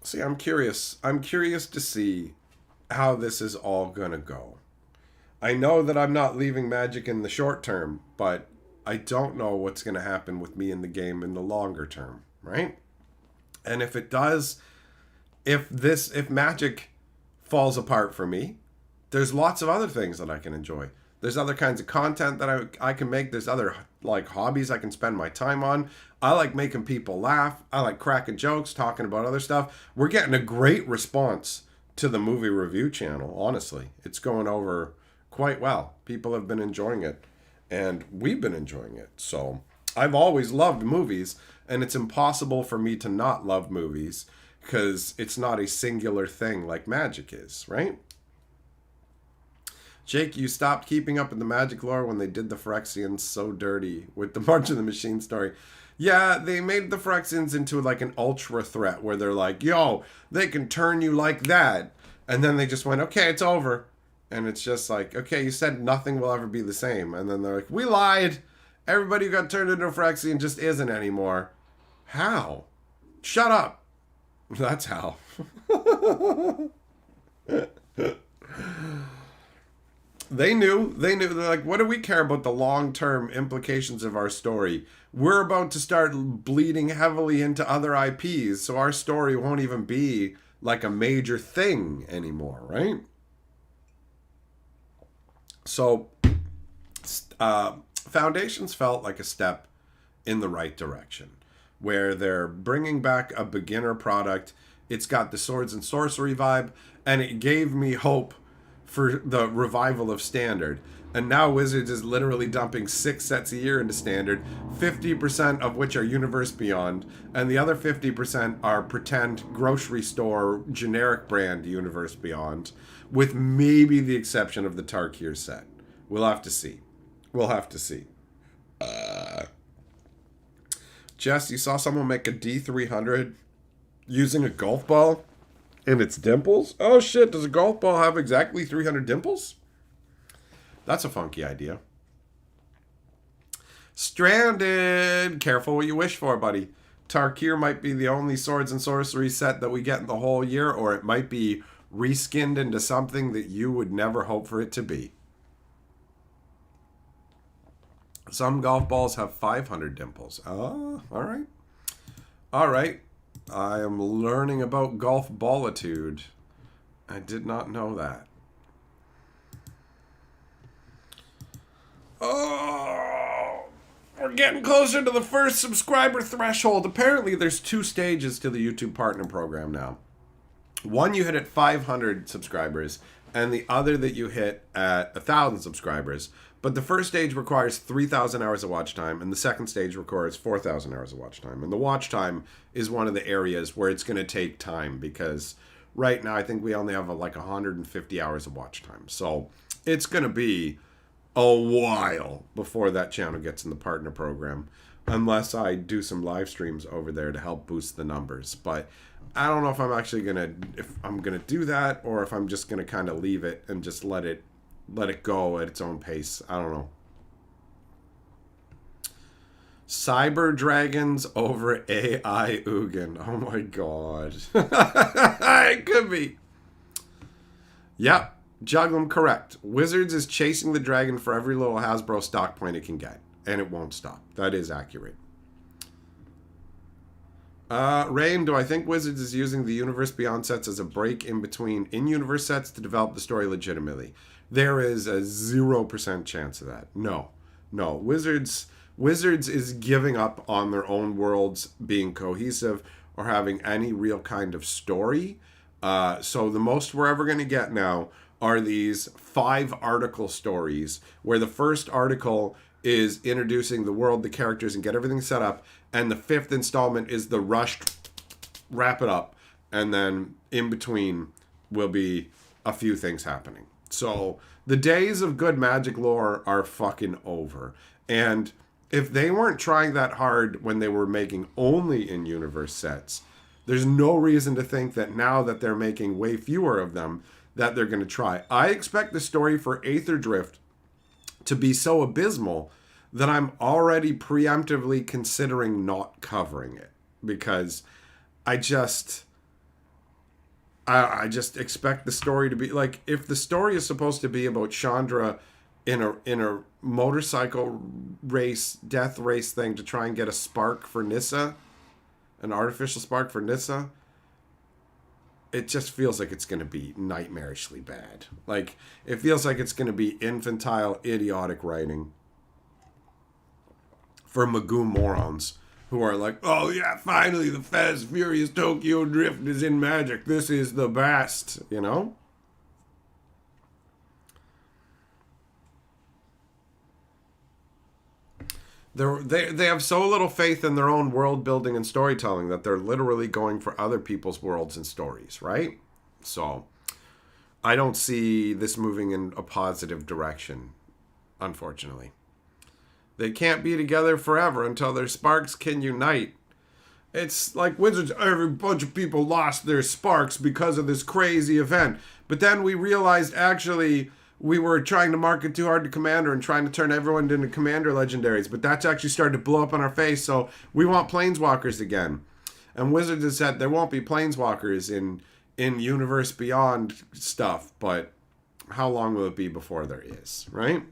See, I'm curious. I'm curious to see how this is all gonna go. I know that I'm not leaving Magic in the short term, but I don't know what's gonna happen with me in the game in the longer term, right? And if it does, if Magic falls apart for me, there's lots of other things that I can enjoy. There's other kinds of content that I can make. There's other like hobbies I can spend my time on. I like making people laugh. I like cracking jokes, talking about other stuff. We're getting a great response to the movie review channel, honestly. It's going over quite well. People have been enjoying it, and we've been enjoying it. So I've always loved movies, and it's impossible for me to not love movies because it's not a singular thing like Magic is, right? Jake, you stopped keeping up with the Magic lore when they did the Phyrexians so dirty with the March of the Machine story. Yeah, they made the Phyrexians into like an ultra threat where they're like, yo, they can turn you like that. And then they just went, okay, it's over. And it's just like, okay, you said nothing will ever be the same. And then they're like, we lied. Everybody who got turned into a Phyrexian just isn't anymore. How? Shut up. That's how. They knew. They're like, what do we care about the long-term implications of our story? We're about to start bleeding heavily into other IPs, so our story won't even be like a major thing anymore, right? So, Foundations felt like a step in the right direction, where they're bringing back a beginner product. It's got the swords and sorcery vibe, and it gave me hope for the revival of Standard. And now Wizards is literally dumping 6 sets a year into Standard, 50% of which are Universe Beyond, and the other 50% are pretend grocery store generic brand Universe Beyond, with maybe the exception of the Tarkir set. We'll have to see. Jess, you saw someone make a D300 using a golf ball and its dimples? Oh shit, does a golf ball have exactly 300 dimples? That's a funky idea. Stranded! Careful what you wish for, buddy. Tarkir might be the only swords and sorcery set that we get in the whole year, or it might be reskinned into something that you would never hope for it to be. Some golf balls have 500 dimples. Oh, alright. Alright. I am learning about golf ballitude. I did not know that. Oh, we're getting closer to the first subscriber threshold. Apparently, there's 2 stages to the YouTube Partner Program now. One you hit at 500 subscribers, and the other that you hit at 1,000 subscribers. But the first stage requires 3,000 hours of watch time, and the second stage requires 4,000 hours of watch time. And the watch time is one of the areas where it's going to take time, because right now I think we only have like 150 hours of watch time. So it's going to be a while before that channel gets in the partner program, unless I do some live streams over there to help boost the numbers. But I don't know if I'm actually if I'm gonna do that, or if I'm just gonna kind of leave it and just let it go at its own pace. I don't know. Cyber dragons over AI Ugin. Oh my god. It could be. Yep. Juglum correct. Wizards is chasing the dragon for every little Hasbro stock point it can get. And it won't stop. That is accurate. Rain, do I think Wizards is using the Universe Beyond sets as a break in between in-universe sets to develop the story legitimately? There is a 0% chance of that. No. Wizards is giving up on their own worlds being cohesive or having any real kind of story. So the most we're ever going to get now are these 5-article stories where the first article is introducing the world, the characters, and get everything set up. And the 5th installment is the rushed wrap it up. And then in between will be a few things happening. So the days of good Magic lore are fucking over. And if they weren't trying that hard when they were making only in-universe sets, there's no reason to think that now that they're making way fewer of them, that they're going to try. I expect the story for Aether Drift to be so abysmal that I'm already preemptively considering not covering it. Because I just expect the story to be like, if the story is supposed to be about Chandra in a motorcycle race, death race thing to try and get a spark for Nissa, an artificial spark for Nissa, it just feels like it's going to be nightmarishly bad. Like, it feels like it's going to be infantile, idiotic writing for Magoo morons who are like, oh yeah, finally the Fast Furious Tokyo Drift is in Magic. This is the best, you know? They have so little faith in their own world building and storytelling that they're literally going for other people's worlds and stories, right? So I don't see this moving in a positive direction, unfortunately. They can't be together forever until their sparks can unite. It's like Wizards, every bunch of people lost their sparks because of this crazy event. But then we realized actually we were trying to market too hard to Commander and trying to turn everyone into Commander legendaries. But that's actually started to blow up in our face, so we want Planeswalkers again. And Wizards has said there won't be Planeswalkers in Universe Beyond stuff, but how long will it be before there is, right?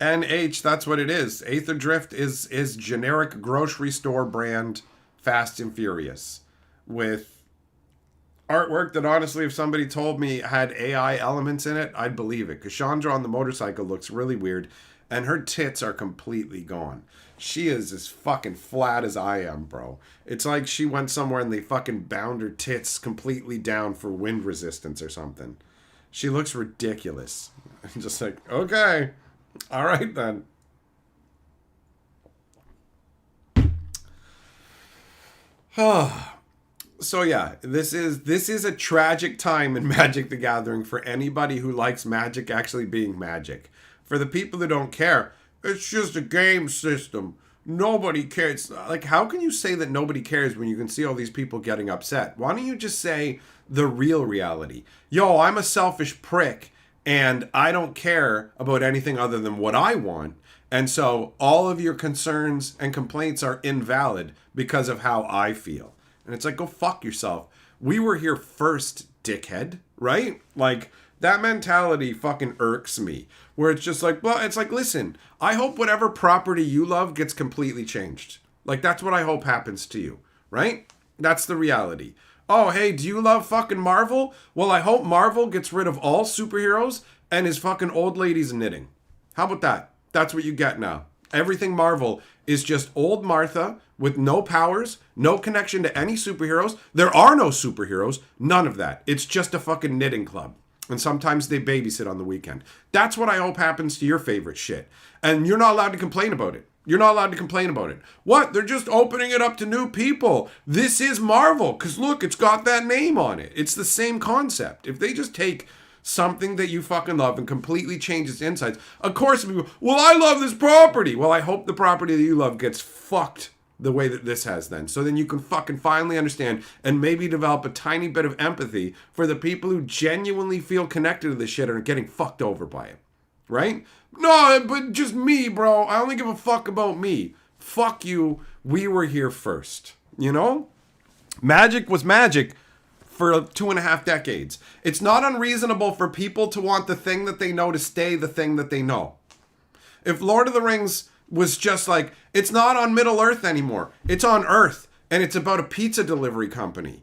NH, that's what it is. Aether Drift is generic grocery store brand Fast and Furious with artwork that honestly, if somebody told me had AI elements in it, I'd believe it. Because Chandra on the motorcycle looks really weird and her tits are completely gone. She is as fucking flat as I am, bro. It's like she went somewhere and they fucking bound her tits completely down for wind resistance or something. She looks ridiculous. I'm just like, okay. All right, then. So yeah, this is a tragic time in Magic the Gathering for anybody who likes Magic actually being Magic. For the people that don't care, it's just a game system. Nobody cares. Like, how can you say that nobody cares when you can see all these people getting upset? Why don't you just say the real reality? Yo, I'm a selfish prick. And I don't care about anything other than what I want. And so all of your concerns and complaints are invalid because of how I feel. And it's like, go fuck yourself. We were here first, dickhead, right? Like, that mentality fucking irks me. Where it's just like, well, it's like, listen, I hope whatever property you love gets completely changed. Like, that's what I hope happens to you, right? That's the reality. Oh, hey, do you love fucking Marvel? Well, I hope Marvel gets rid of all superheroes and is fucking old ladies knitting. How about that? That's what you get now. Everything Marvel is just old Martha with no powers, no connection to any superheroes. There are no superheroes. None of that. It's just a fucking knitting club. And sometimes they babysit on the weekend. That's what I hope happens to your favorite shit. And you're not allowed to complain about it. You're not allowed to complain about it. What? They're just opening it up to new people. This is Marvel. Because look, it's got that name on it. It's the same concept. If they just take something that you fucking love and completely change its insides, of course people, well, I love this property. Well, I hope the property that you love gets fucked the way that this has then. So then you can fucking finally understand and maybe develop a tiny bit of empathy for the people who genuinely feel connected to this shit and are getting fucked over by it. Right? No, but just me, bro. I only give a fuck about me. Fuck you. We were here first. You know? Magic was magic for 2.5 decades. It's not unreasonable for people to want the thing that they know to stay the thing that they know. If Lord of the Rings was just like, it's not on Middle Earth anymore. It's on Earth, and it's about a pizza delivery company.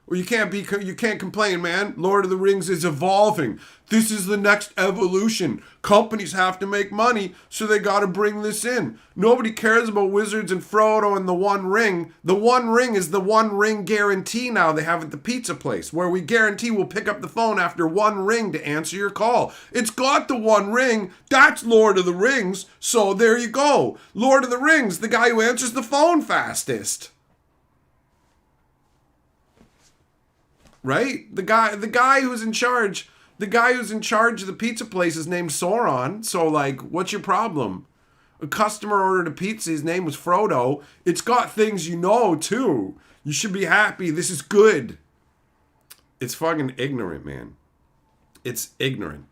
Well, you can't complain, man. Lord of the Rings is evolving. This is the next evolution. Companies have to make money, so they got to bring this in. Nobody cares about Wizards and Frodo and the One Ring. The One Ring is the One Ring guarantee now they have at the pizza place, where we guarantee we'll pick up the phone after one ring to answer your call. It's got the One Ring. That's Lord of the Rings. So there you go. Lord of the Rings, the guy who answers the phone fastest. Right? The guy who's in charge of the pizza place is named Sauron. So, like, what's your problem? A customer ordered a pizza. His name was Frodo. It's got things you know, too. You should be happy. This is good. It's fucking ignorant, man. It's ignorant.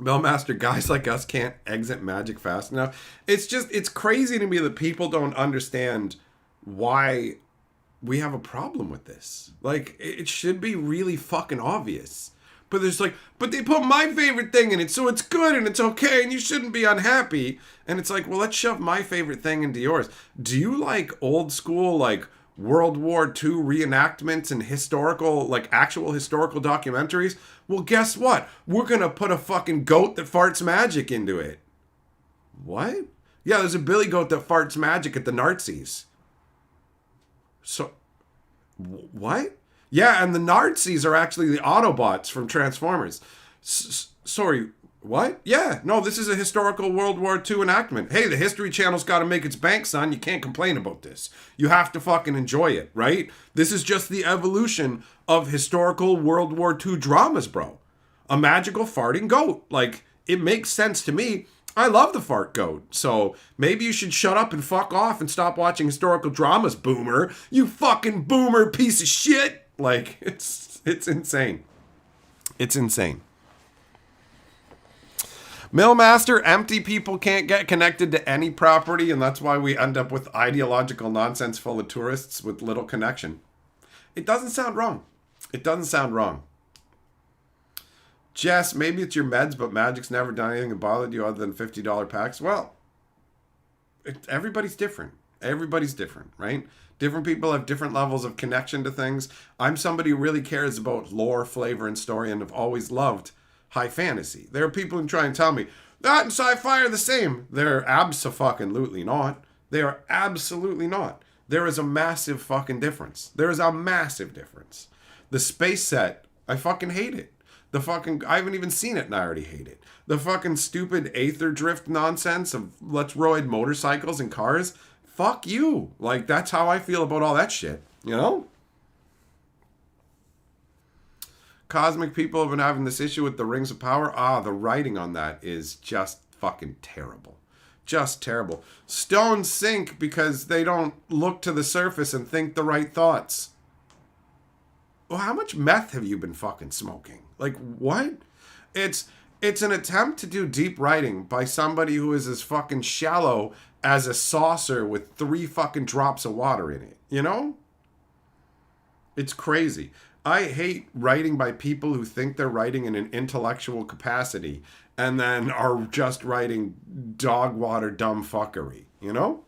Bellmaster, guys like us can't exit Magic fast enough. It's crazy to me that people don't understand why we have a problem with this. Like, it should be really fucking obvious. But but they put my favorite thing in it, so it's good and it's okay and you shouldn't be unhappy. And it's like, well, let's shove my favorite thing into yours. Do you like old school, like, World War II reenactments and actual historical documentaries? Well, guess what? We're gonna put a fucking goat that farts magic into it. What? Yeah, there's a billy goat that farts magic at the Nazis. So, what? Yeah, and the Nazis are actually the Autobots from Transformers. Sorry, what? Yeah, no, this is a historical World War II enactment. Hey, the History Channel's got to make its bank, son. You can't complain about this. You have to fucking enjoy it, right? This is just the evolution of historical World War II dramas, bro. A magical farting goat. Like, it makes sense to me. I love the fart goat. So maybe you should shut up and fuck off and stop watching historical dramas, boomer. You fucking boomer piece of shit. Like, it's insane. It's insane. Millmaster, empty people can't get connected to any property, and that's why we end up with ideological nonsense full of tourists with little connection. It doesn't sound wrong. It doesn't sound wrong. Jess, maybe it's your meds, but Magic's never done anything that bothered you other than $50 packs. Well, everybody's different. Everybody's different, right? Different people have different levels of connection to things. I'm somebody who really cares about lore, flavor, and story, and have always loved high fantasy. There are people who try and tell me that and sci-fi are the same. They're abso-fucking-lutely not. They are absolutely not. There is a massive fucking difference. There is a massive difference. The space set, I fucking hate it. I haven't even seen it and I already hate it. The fucking stupid aether drift nonsense of let's ride motorcycles and cars. Fuck you. Like, that's how I feel about all that shit. You know? Cosmic people have been having this issue with the Rings of Power. The writing on that is just fucking terrible. Just terrible. Stones sink because they don't look to the surface and think the right thoughts. Well, how much meth have you been fucking smoking? Like, what? It's an attempt to do deep writing by somebody who is as fucking shallow as a saucer with 3 fucking drops of water in it. You know? It's crazy. I hate writing by people who think they're writing in an intellectual capacity and then are just writing dog water dumb fuckery, you know?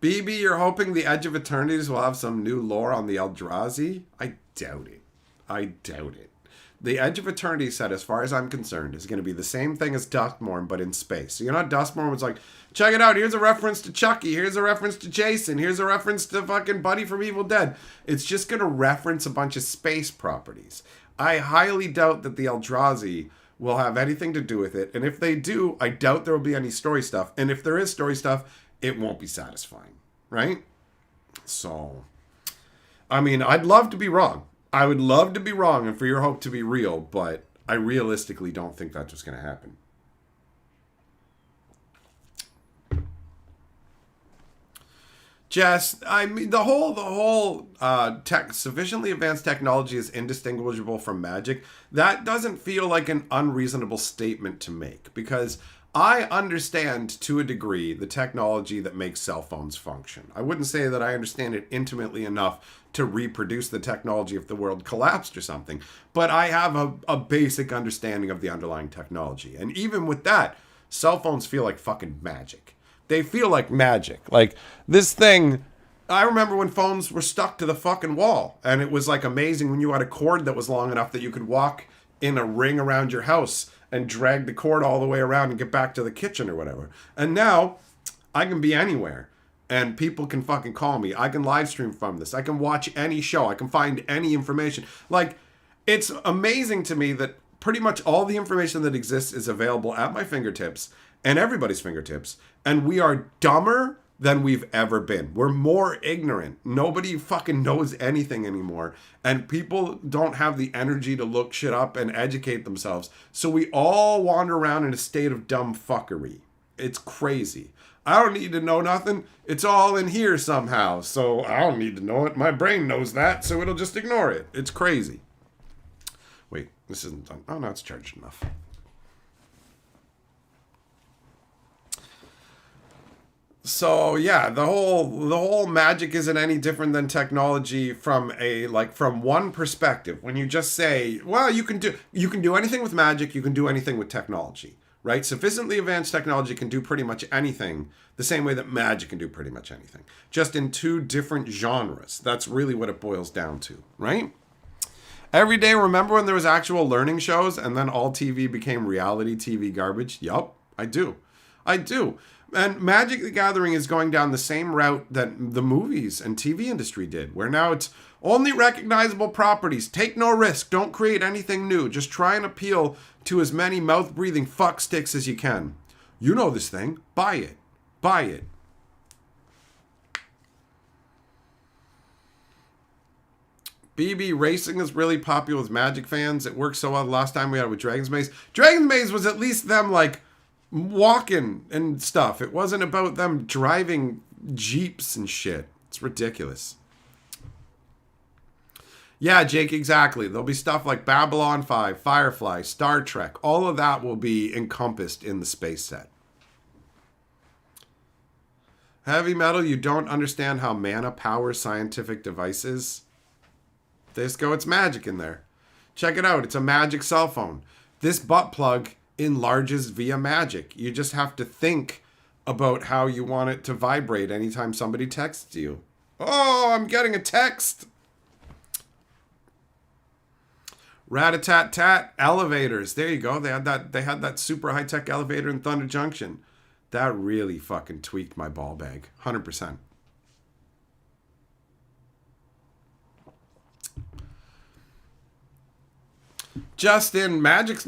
BB, you're hoping the Edge of Eternities will have some new lore on the Eldrazi? I doubt it. I doubt it. The Edge of Eternity set, as far as I'm concerned, is going to be the same thing as Duskmorn, but in space. So, you know, Duskmorn was like, check it out, here's a reference to Chucky, here's a reference to Jason, here's a reference to fucking Buddy from Evil Dead. It's just going to reference a bunch of space properties. I highly doubt that the Eldrazi will have anything to do with it, and if they do, I doubt there will be any story stuff. And if there is story stuff, it won't be satisfying, right? So, I mean, I'd love to be wrong. I would love to be wrong and for your hope to be real, but I realistically don't think that's what's going to happen. Jess, I mean, the whole sufficiently advanced technology is indistinguishable from magic. That doesn't feel like an unreasonable statement to make, because I understand to a degree the technology that makes cell phones function. I wouldn't say that I understand it intimately enough to reproduce the technology if the world collapsed or something, but I have a basic understanding of the underlying technology. And even with that, cell phones feel like fucking magic. They feel like magic. Like, this thing, I remember when phones were stuck to the fucking wall, and it was like amazing when you had a cord that was long enough that you could walk in a ring around your house and drag the cord all the way around and get back to the kitchen or whatever. And now I can be anywhere and people can fucking call me. I can live stream from this. I can watch any show. I can find any information. Like, it's amazing to me that pretty much all the information that exists is available at my fingertips and everybody's fingertips. And we are dumber than we've ever been. We're more ignorant. Nobody fucking knows anything anymore. And people don't have the energy to look shit up and educate themselves. So we all wander around in a state of dumb fuckery. It's crazy. I don't need to know nothing. It's all in here somehow. So I don't need to know it. My brain knows that, so it'll just ignore it. It's crazy. Wait, this isn't done. Oh, no, it's charged enough. So yeah, the whole magic isn't any different than technology from one perspective. When you just say, well, you can do anything with magic, you can do anything with technology, right? Sufficiently advanced technology can do pretty much anything the same way that magic can do pretty much anything, just in two different genres. That's really what it boils down to, right? Every day, remember when there was actual learning shows and then all TV became reality TV garbage? Yup, I do. And Magic the Gathering is going down the same route that the movies and TV industry did, where now it's only recognizable properties. Take no risk. Don't create anything new. Just try and appeal to as many mouth-breathing fucksticks as you can. You know this thing. Buy it. Buy it. BB Racing is really popular with Magic fans. It worked so well the last time we had it with Dragon's Maze. Dragon's Maze was at least them, like, walking and stuff. It wasn't about them driving Jeeps and shit. It's ridiculous. Yeah, Jake, exactly. There'll be stuff like Babylon 5, Firefly, Star Trek. All of that will be encompassed in the space set. Heavy Metal, you don't understand how mana powers scientific devices. Disco, it's magic in there. Check it out. It's a magic cell phone. This butt plug enlarges via magic. You just have to think about how you want it to vibrate anytime somebody texts you. Oh, I'm getting a text. Rat-a-tat-tat, elevators. There you go. They had that super high-tech elevator in Thunder Junction. That really fucking tweaked my ball bag. 100%. Justin, magic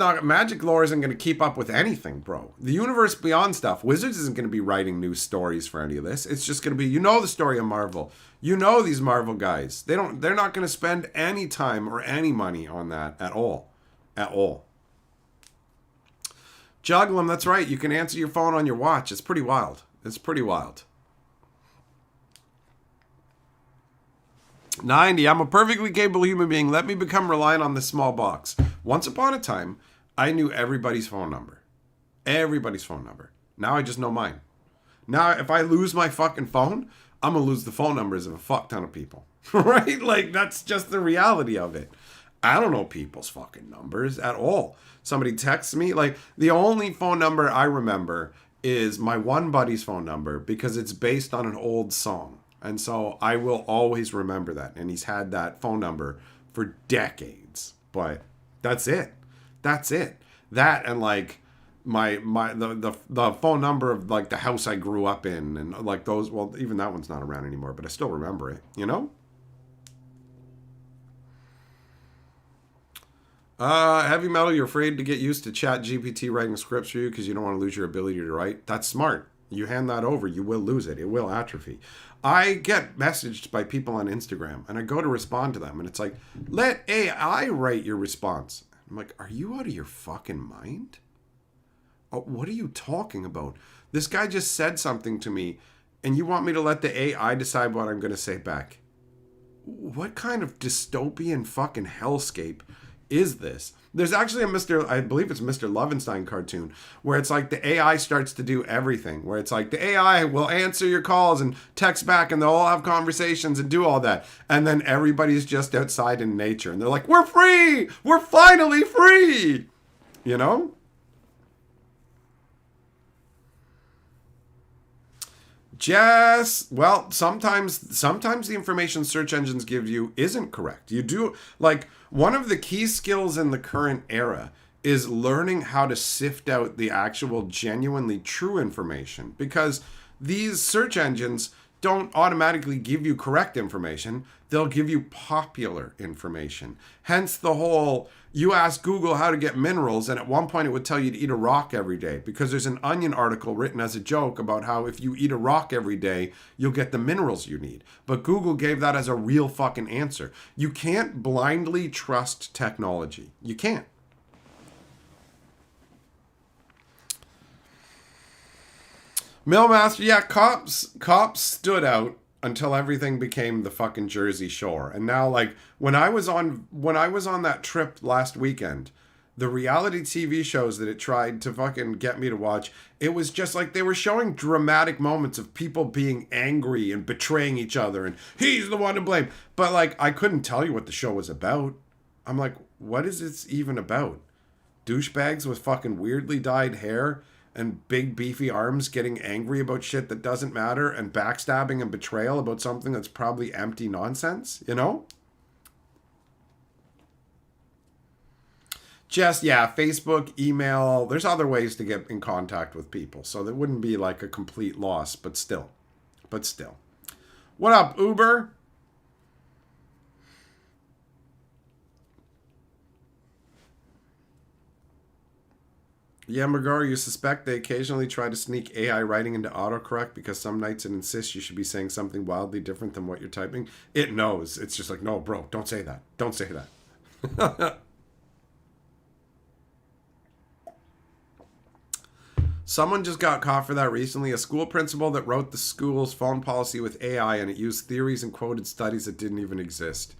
lore isn't going to keep up with anything, bro. The universe beyond stuff. Wizards isn't going to be writing new stories for any of this. It's just going to be, the story of Marvel. These Marvel guys. They're not going to spend any time or any money on that at all. At all. Juggle 'em, that's right. You can answer your phone on your watch. It's pretty wild. 90, I'm a perfectly capable human being. Let me become reliant on this small box. Once upon a time, I knew everybody's phone number. Now I just know mine. Now, if I lose my fucking phone, I'm going to lose the phone numbers of a fuck ton of people. Right? Like, that's just the reality of it. I don't know people's fucking numbers at all. Somebody texts me. Like, the only phone number I remember is my one buddy's phone number because it's based on an old song. And so I will always remember that. And he's had that phone number for decades. But that's it. That and like the phone number of like the house I grew up in and like those, well, even that one's not around anymore, but I still remember it, Heavy Metal, you're afraid to get used to Chat GPT writing scripts for you because you don't want to lose your ability to write. That's smart. You hand that over, you will lose it. It will atrophy. I get messaged by people on Instagram, and I go to respond to them, and it's like, let AI write your response. I'm like, are you out of your fucking mind? Oh, what are you talking about? This guy just said something to me, and you want me to let the AI decide what I'm going to say back? What kind of dystopian fucking hellscape is this? There's actually I believe it's Mr. Lovenstein cartoon, where it's like the AI starts to do everything. Where it's like the AI will answer your calls and text back, and they'll all have conversations and do all that. And then everybody's just outside in nature, and they're like, we're free! We're finally free! You know? Well, sometimes the information search engines give you isn't correct. You do, like, one of the key skills in the current era is learning how to sift out the actual genuinely true information, because these search engines don't automatically give you correct information. They'll give you popular information. Hence the whole, you ask Google how to get minerals, and at one point it would tell you to eat a rock every day, because there's an Onion article written as a joke about how if you eat a rock every day, you'll get the minerals you need. But Google gave that as a real fucking answer. You can't blindly trust technology. You can't. Millmaster, yeah, cops stood out until everything became the fucking Jersey Shore. And now, like, when I was on that trip last weekend, the reality TV shows that it tried to fucking get me to watch, it was just like they were showing dramatic moments of people being angry and betraying each other, and he's the one to blame. But, like, I couldn't tell you what the show was about. I'm like, what is this even about? Douchebags with fucking weirdly dyed hair and big beefy arms getting angry about shit that doesn't matter, and backstabbing and betrayal about something that's probably empty nonsense, you know? Just, yeah, Facebook, email, there's other ways to get in contact with people, so that wouldn't be like a complete loss, but still. What up, Uber? Yeah, Magar, you suspect they occasionally try to sneak AI writing into autocorrect because some nights it insists you should be saying something wildly different than what you're typing? It knows. It's just like, no, bro, don't say that. Don't say that. Someone just got caught for that recently. A school principal that wrote the school's phone policy with AI, and it used theories and quoted studies that didn't even exist.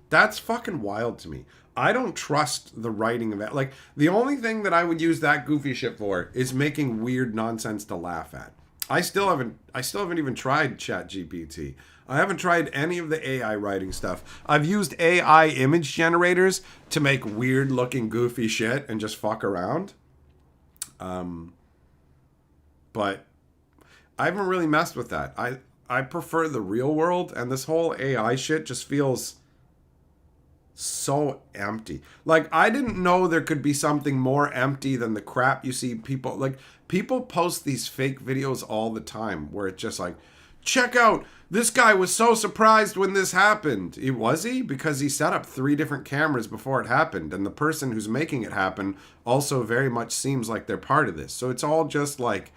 That's fucking wild to me. I don't trust the writing of it. Like, the only thing that I would use that goofy shit for is making weird nonsense to laugh at. I still haven't even tried ChatGPT. I haven't tried any of the AI writing stuff. I've used AI image generators to make weird looking goofy shit and just fuck around. But I haven't really messed with that. I prefer the real world, and this whole AI shit just feels so empty. Like, I didn't know there could be something more empty than the crap you see people, like, people post these fake videos all the time where it's just like, check out, this guy was so surprised when this happened. Was he? Because he set up 3 different cameras before it happened, and the person who's making it happen also very much seems like they're part of this. So it's all just like,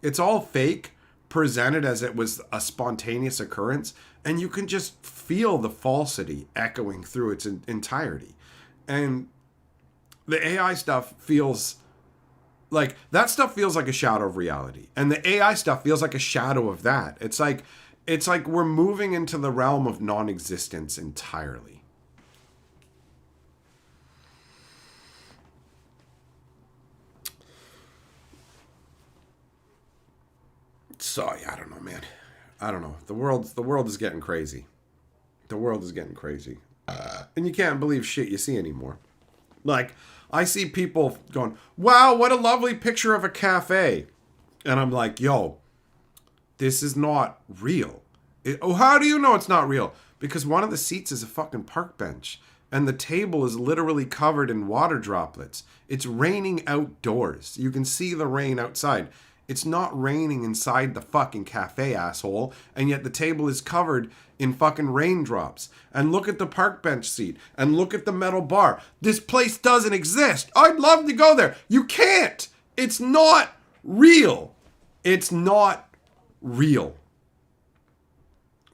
it's all fake, presented as it was a spontaneous occurrence, and you can just feel the falsity echoing through its entirety. And the AI stuff feels like, that stuff feels like a shadow of reality, and the AI stuff feels like a shadow of that. It's like we're moving into the realm of non-existence entirely. So, yeah, I don't know, man. I don't know. The world is getting crazy. The world is getting crazy. And you can't believe shit you see anymore. Like, I see people going, wow, what a lovely picture of a cafe. And I'm like, yo, this is not real. How do you know it's not real? Because one of the seats is a fucking park bench, and the table is literally covered in water droplets. It's raining outdoors. You can see the rain outside. It's not raining inside the fucking cafe, asshole. And yet the table is covered in fucking raindrops. And look at the park bench seat. And look at the metal bar. This place doesn't exist. I'd love to go there. You can't. It's not real. It's not real.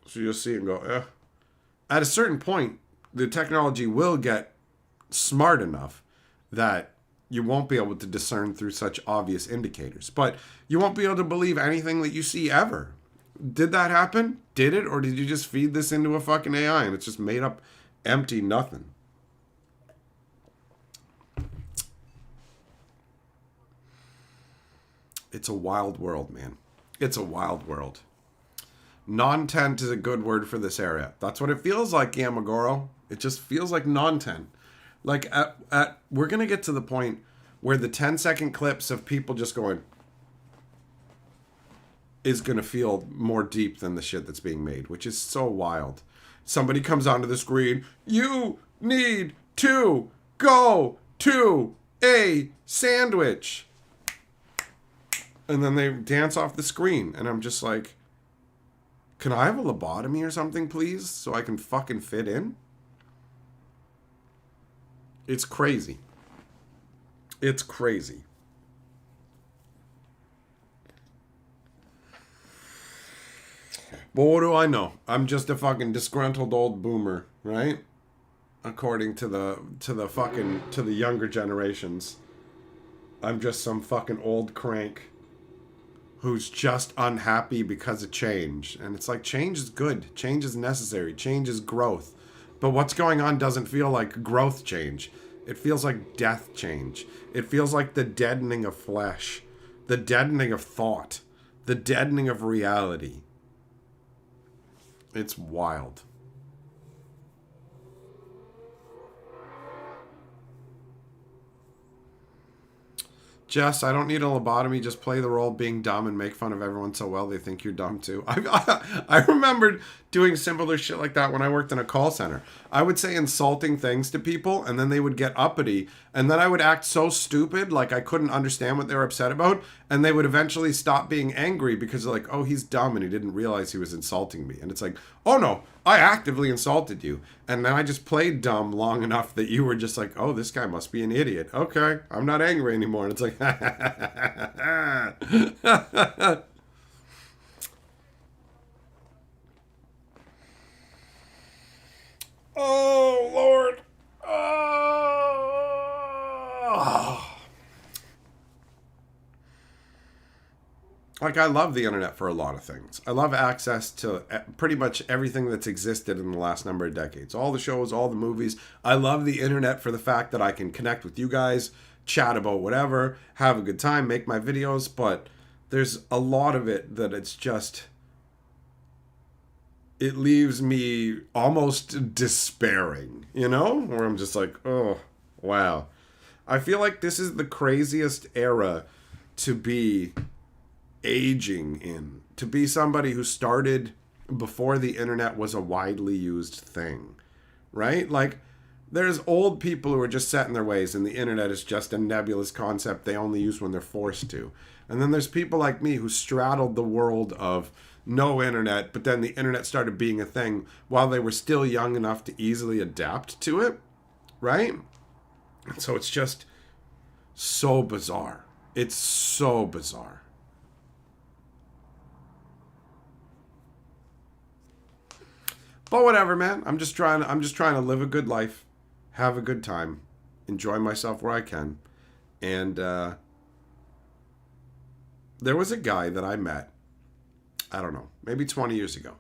So you'll see it and go, eh. At a certain point, the technology will get smart enough that you won't be able to discern through such obvious indicators. But you won't be able to believe anything that you see ever. Did that happen? Did it? Or did you just feed this into a fucking AI and it's just made up empty nothing? It's a wild world, man. It's a wild world. Non-tent is a good word for this area. That's what it feels like, Yamagoro. It just feels like non-tent. Like, we're going to get to the point where the 10-second clips of people just going is going to feel more deep than the shit that's being made, which is so wild. Somebody comes onto the screen, you need to go to a sandwich. And then they dance off the screen. And I'm just like, can I have a lobotomy or something, please? So I can fucking fit in? It's crazy. It's crazy. But what do I know? I'm just a fucking disgruntled old boomer, right? According to the younger generations. I'm just some fucking old crank who's just unhappy because of change. And it's like, change is good. Change is necessary. Change is growth. But what's going on doesn't feel like growth change. It feels like death change. It feels like the deadening of flesh, the deadening of thought, the deadening of reality. It's wild. Jess, I don't need a lobotomy. Just play the role being dumb and make fun of everyone so well they think you're dumb too. I remembered doing similar shit like that when I worked in a call center. I would say insulting things to people and then they would get uppity and then I would act so stupid like I couldn't understand what they were upset about and they would eventually stop being angry because they're like, oh, he's dumb and he didn't realize he was insulting me. And it's like, oh no, I actively insulted you. And then I just played dumb long enough that you were just like, oh, this guy must be an idiot. Okay, I'm not angry anymore. And it's like, oh, Lord. Oh. Like, I love the internet for a lot of things. I love access to pretty much everything that's existed in the last number of decades. All the shows, all the movies. I love the internet for the fact that I can connect with you guys, chat about whatever, have a good time, make my videos. But there's a lot of it that it's just, it leaves me almost despairing, you know? Where I'm just like, oh, wow. I feel like this is the craziest era to be aging in, to be somebody who started before the internet was a widely used thing, right? Like, there's old people who are just set in their ways and the internet is just a nebulous concept they only use when they're forced to. And then there's people like me who straddled the world of no internet, but then the internet started being a thing while they were still young enough to easily adapt to it, right? And so it's just so bizarre. It's so bizarre. But whatever, man. I'm just trying to live a good life, have a good time, enjoy myself where I can. And there was a guy that I met, I don't know, maybe 20 years ago.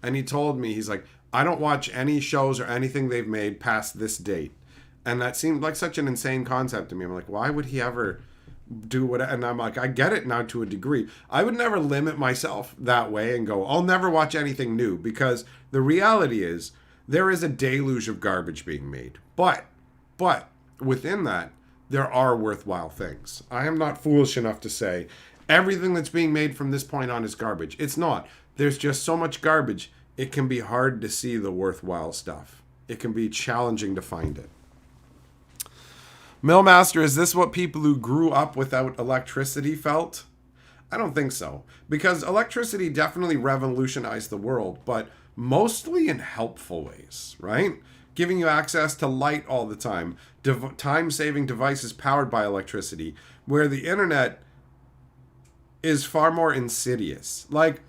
And he told me, he's like, I don't watch any shows or anything they've made past this date. And that seemed like such an insane concept to me. I'm like, why would he ever do what? And I'm like, I get it now to a degree. I would never limit myself that way and go, I'll never watch anything new, because the reality is there is a deluge of garbage being made. But within that, there are worthwhile things. I am not foolish enough to say everything that's being made from this point on is garbage. It's not. There's just so much garbage, it can be hard to see the worthwhile stuff. It can be challenging to find it. Millmaster, is this what people who grew up without electricity felt? I don't think so. Because electricity definitely revolutionized the world, but mostly in helpful ways, right? Giving you access to light all the time, time-saving devices powered by electricity, where the internet is far more insidious. Like,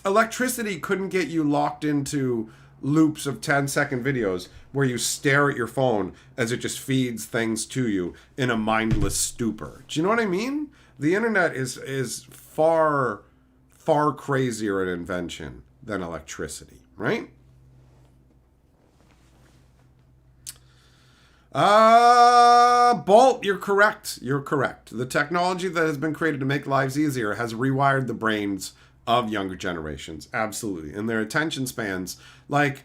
electricity couldn't get you locked into loops of 10-second videos where you stare at your phone as it just feeds things to you in a mindless stupor. Do you know what I mean? The internet is far, far crazier an invention than electricity, right? Bolt, you're correct. You're correct. The technology that has been created to make lives easier has rewired the brains of younger generations. Absolutely. And their attention spans, like,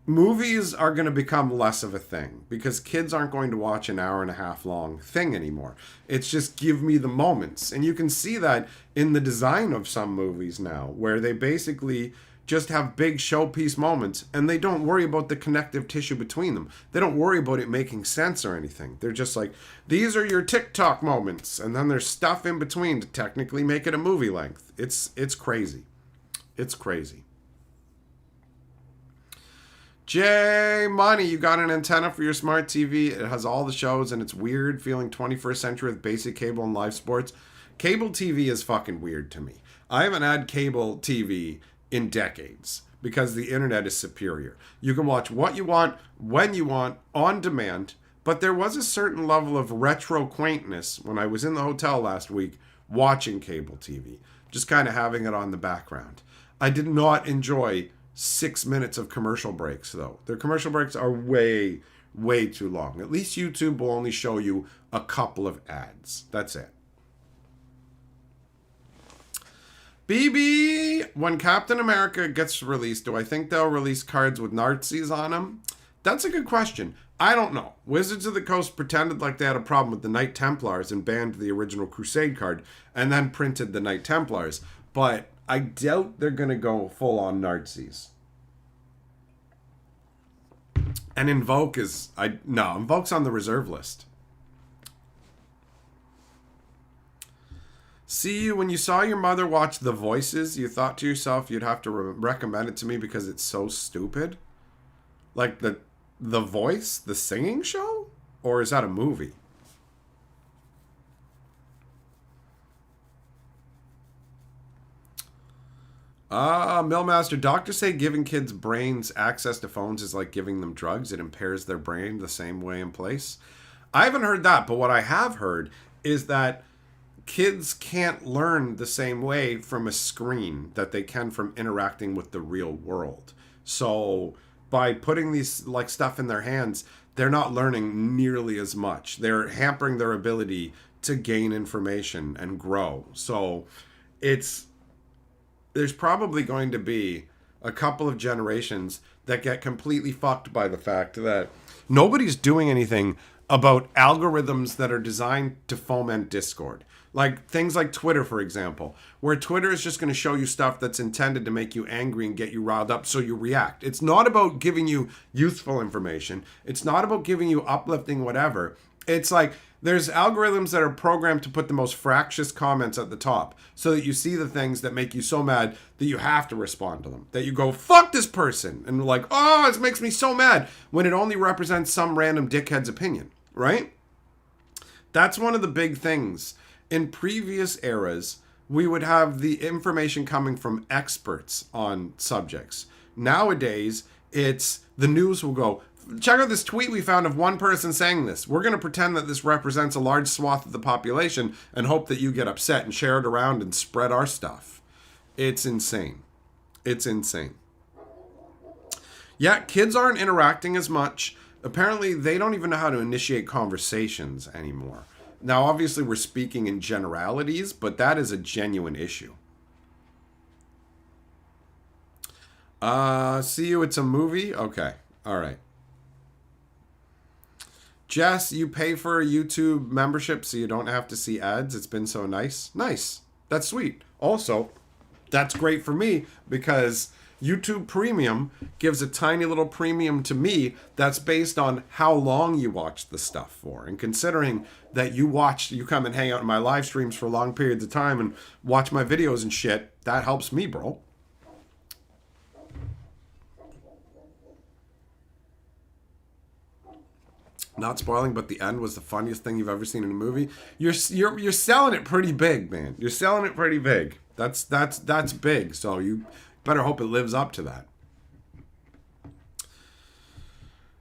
movies are going to become less of a thing because kids aren't going to watch an hour and a half long thing anymore. It's just give me the moments. And you can see that in the design of some movies now, where they basically just have big showpiece moments and they don't worry about the connective tissue between them. They don't worry about it making sense or anything. They're just like, these are your TikTok moments, and then there's stuff in between to technically make it a movie length. It's crazy. It's crazy. Jay Money, you got an antenna for your smart TV. It has all the shows and it's weird feeling 21st century with basic cable and live sports. Cable TV is fucking weird to me. I haven't had cable TV in decades because the internet is superior. You can watch what you want, when you want, on demand, but there was a certain level of retro quaintness when I was in the hotel last week watching cable TV, just kind of having it on the background. I did not enjoy 6 minutes of commercial breaks, though. Their commercial breaks are way, way too long. At least YouTube will only show you a couple of ads. That's it. BB, when Captain America gets released, do I think they'll release cards with Nazis on them? That's a good question. I don't know. Wizards of the Coast pretended like they had a problem with the Knight Templars and banned the original Crusade card and then printed the Knight Templars. But I doubt they're going to go full on Nazis. And Invoke is... Invoke's on the reserve list. See you, when you saw your mother watch The Voices, you thought to yourself you'd have to recommend it to me because it's so stupid? Like the Voice, the singing show? Or is that a movie? Millmaster, doctors say giving kids brains access to phones is like giving them drugs. It impairs their brain the same way in place. I haven't heard that, but what I have heard is that kids can't learn the same way from a screen that they can from interacting with the real world. So by putting these like stuff in their hands, they're not learning nearly as much. They're hampering their ability to gain information and grow. So there's probably going to be a couple of generations that get completely fucked by the fact that nobody's doing anything about algorithms that are designed to foment discord. Like things like Twitter, for example, where Twitter is just going to show you stuff that's intended to make you angry and get you riled up so you react. It's not about giving you useful information. It's not about giving you uplifting whatever. It's like there's algorithms that are programmed to put the most fractious comments at the top so that you see the things that make you so mad that you have to respond to them. That you go, fuck this person. And like, oh, this makes me so mad when it only represents some random dickhead's opinion, right? That's one of the big things. In previous eras, we would have the information coming from experts on subjects. Nowadays, it's the news will go, check out this tweet we found of one person saying this. We're going to pretend that this represents a large swath of the population and hope that you get upset and share it around and spread our stuff. It's insane. It's insane. Yeah, kids aren't interacting as much. Apparently, they don't even know how to initiate conversations anymore. Now, obviously, we're speaking in generalities, but that is a genuine issue. See you, it's a movie? Okay, all right. Jess, you pay for a YouTube membership so you don't have to see ads. It's been so nice. Nice. That's sweet. Also, that's great for me because YouTube Premium gives a tiny little premium to me that's based on how long you watch the stuff for. And considering that you come and hang out in my live streams for long periods of time and watch my videos and shit, that helps me, bro. Not spoiling, but the end was the funniest thing you've ever seen in a movie. You're selling it pretty big, man. You're selling it pretty big. That's big. So you better hope it lives up to that.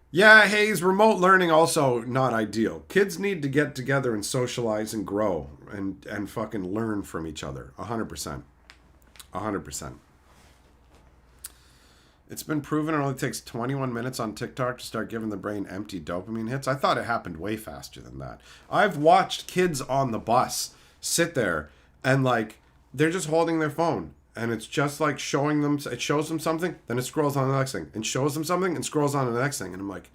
Yeah, Hayes, remote learning also not ideal. Kids need to get together and socialize and grow and fucking learn from each other. 100%. 100%. It's been proven it only takes 21 minutes on TikTok to start giving the brain empty dopamine hits. I thought it happened way faster than that. I've watched kids on the bus sit there and like they're just holding their phone and it's just like showing them, it shows them something, then it scrolls on the next thing and shows them something and scrolls on to the next thing. And I'm like,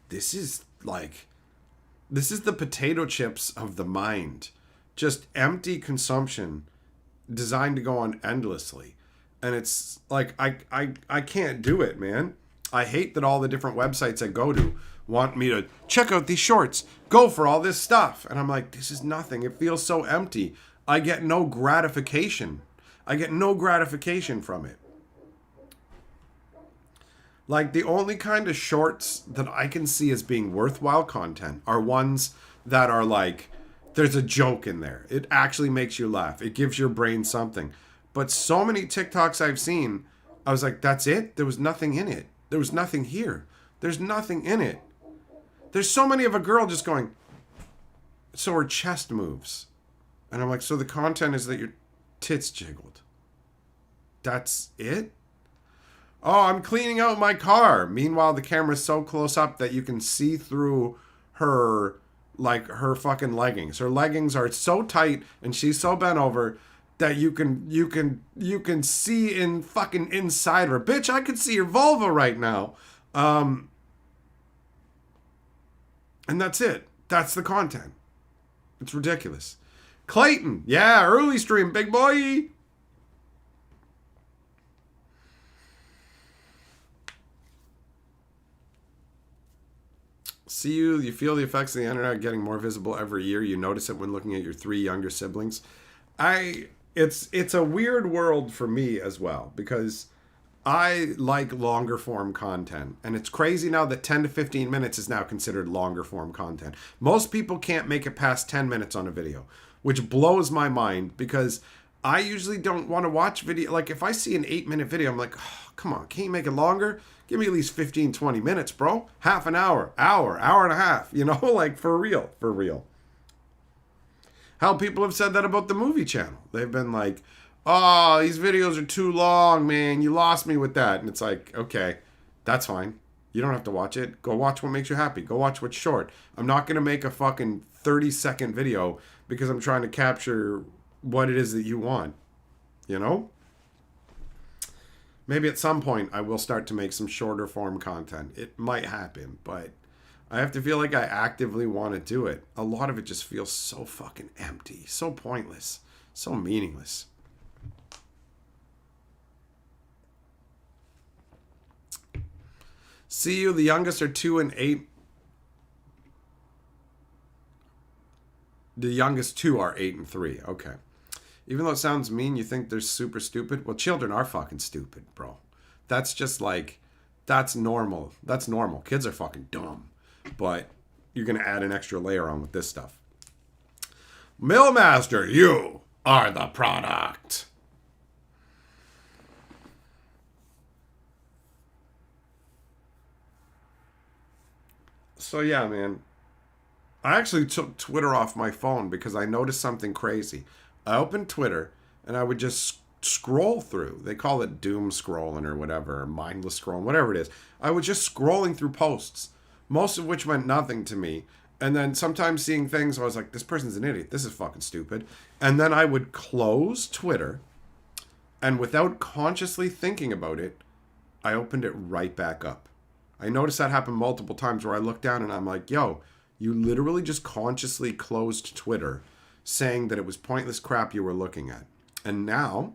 this is the potato chips of the mind. Just empty consumption designed to go on endlessly. And it's like, I can't do it, man. I hate that all the different websites I go to want me to check out these shorts, go for all this stuff. And I'm like, this is nothing. It feels so empty. I get no gratification. I get no gratification from it. Like, the only kind of shorts that I can see as being worthwhile content are ones that are like, there's a joke in there. It actually makes you laugh. It gives your brain something. But so many TikToks I've seen, I was like, that's it? There was nothing in it. There was nothing here. There's nothing in it. There's so many of a girl just going, so her chest moves. And I'm like, so the content is that your tits jiggled. That's it? Oh, I'm cleaning out my car. Meanwhile, the camera's so close up that you can see through her, like, her fucking leggings. Her leggings are so tight and she's so bent over that you can see in fucking inside her. Bitch, I can see your vulva right now. And that's it. That's the content. It's ridiculous. Clayton, yeah, early stream, big boy. See you feel the effects of the internet getting more visible every year. You notice it when looking at your 3 younger siblings. It's a weird world for me as well because I like longer form content. And it's crazy now that 10 to 15 minutes is now considered longer form content. Most people can't make it past 10 minutes on a video, which blows my mind because I usually don't want to watch video. Like if I see an 8-minute video, I'm like, oh, come on, can't you make it longer? Give me at least 15, 20 minutes, bro. Half an hour, hour and a half, you know, like for real, for real. How people have said that about the movie channel. They've been like, oh, these videos are too long, man. You lost me with that. And it's like, okay, that's fine. You don't have to watch it. Go watch what makes you happy. Go watch what's short. I'm not going to make a fucking 30-second video because I'm trying to capture what it is that you want. You know? Maybe at some point I will start to make some shorter form content. It might happen, but I have to feel like I actively want to do it. A lot of it just feels so fucking empty, so pointless, so meaningless. See you, the youngest are 2 and 8. The youngest 2 are 8 and 3. Okay. Even though it sounds mean, you think they're super stupid. Well, children are fucking stupid, bro. That's just like, that's normal. That's normal. Kids are fucking dumb. But you're going to add an extra layer on with this stuff. Millmaster, you are the product. So yeah, man. I actually took Twitter off my phone because I noticed something crazy. I opened Twitter and I would just scroll through. They call it doom scrolling or whatever, or mindless scrolling, whatever it is. I was just scrolling through posts, most of which meant nothing to me. And then sometimes seeing things, I was like, this person's an idiot. This is fucking stupid. And then I would close Twitter, and without consciously thinking about it, I opened it right back up. I noticed that happen multiple times where I look down and I'm like, yo, you literally just consciously closed Twitter saying that it was pointless crap you were looking at. And now,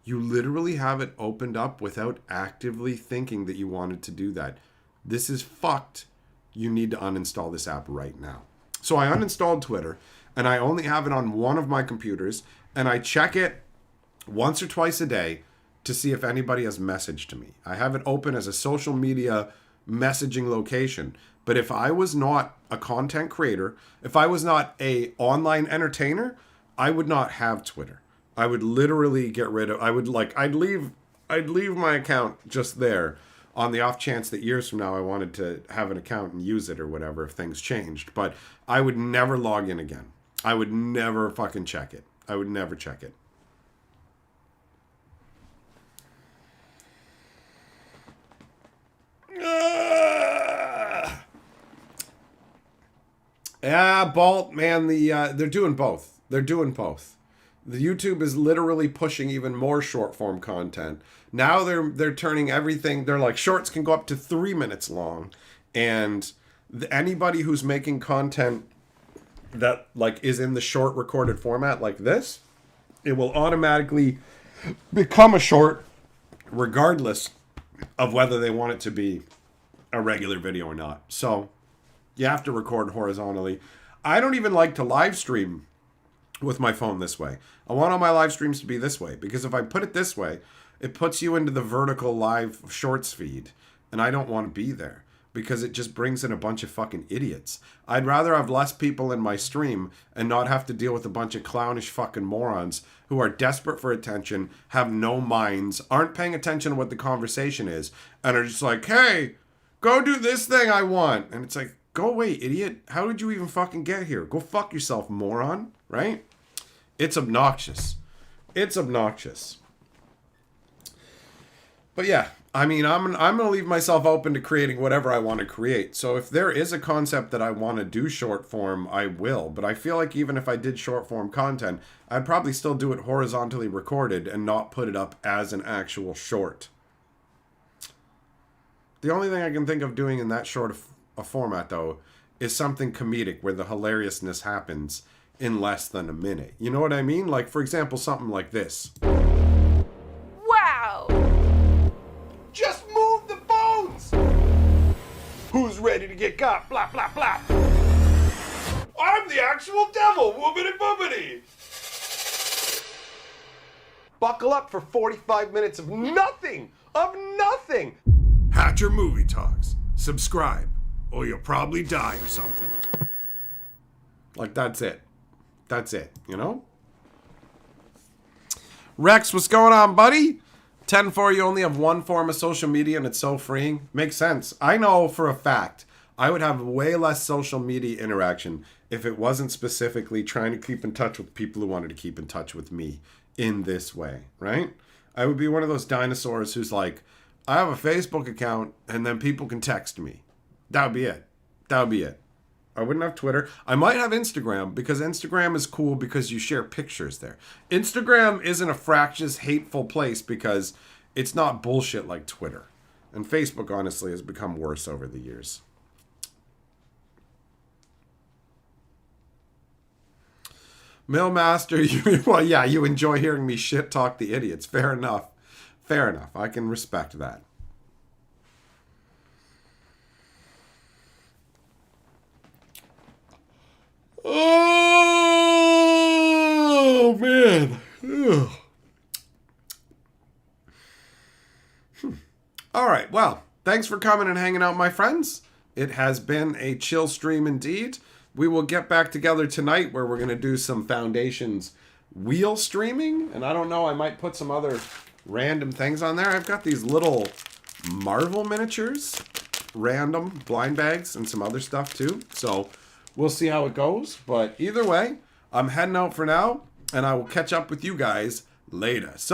you literally have it opened up without actively thinking that you wanted to do that. This is fucked. You need to uninstall this app right now. So I uninstalled Twitter, and I only have it on one of my computers, and I check it once or twice a day to see if anybody has messaged to me. I have it open as a social media messaging location. But if I was not a content creator, if I was not a online entertainer, I would not have Twitter. I would literally get rid of, I'd leave my account just there on the off chance that years from now I wanted to have an account and use it or whatever if things changed. But I would never log in again. I would never fucking check it. I would never check it. Yeah, Bolt, man, they're doing both. They're doing both. The YouTube is literally pushing even more short form content. Now they're turning everything. They're like shorts can go up to 3 minutes long, and anybody who's making content that like is in the short recorded format like this, it will automatically become a short, regardless of whether they want it to be a regular video or not. So you have to record horizontally. I don't even like to live stream with my phone this way. I want all my live streams to be this way, because if I put it this way, it puts you into the vertical live shorts feed, and I don't want to be there because it just brings in a bunch of fucking idiots. I'd rather have less people in my stream and not have to deal with a bunch of clownish fucking morons who are desperate for attention, have no minds, aren't paying attention to what the conversation is, and are just like, hey, go do this thing I want. And it's like, go away, idiot. How did you even fucking get here? Go fuck yourself, moron. Right? It's obnoxious. It's obnoxious. But yeah, I mean, I'm going to leave myself open to creating whatever I want to create. So if there is a concept that I want to do short form, I will. But I feel like even if I did short form content, I'd probably still do it horizontally recorded and not put it up as an actual short. The only thing I can think of doing in that short of a format, though, is something comedic where the hilariousness happens in less than a minute. You know what I mean? Like, for example, something like this. Wow! Just move the bones! Who's ready to get got? Blah, blah, blah. I'm the actual devil! Woobity boobity! Buckle up for 45 minutes of nothing! Of nothing! Hatcher Movie Talks. Subscribe, or you'll probably die or something. Like, that's it. That's it, you know? Rex, what's going on, buddy? 10-4, you only have one form of social media and it's so freeing. Makes sense. I know for a fact I would have way less social media interaction if it wasn't specifically trying to keep in touch with people who wanted to keep in touch with me in this way, right? I would be one of those dinosaurs who's like, I have a Facebook account and then people can text me. That would be it. That would be it. I wouldn't have Twitter. I might have Instagram because Instagram is cool because you share pictures there. Instagram isn't a fractious, hateful place because it's not bullshit like Twitter. And Facebook, honestly, has become worse over the years. Millmaster, well, yeah, you enjoy hearing me shit talk the idiots. Fair enough. Fair enough. I can respect that. Oh, man. All right. Well, thanks for coming and hanging out, my friends. It has been a chill stream indeed. We will get back together tonight where we're going to do some Foundations wheel streaming. And I don't know, I might put some other random things on there. I've got these little Marvel miniatures, random blind bags, and some other stuff too. So we'll see how it goes. But either way, I'm heading out for now, and I will catch up with you guys later. So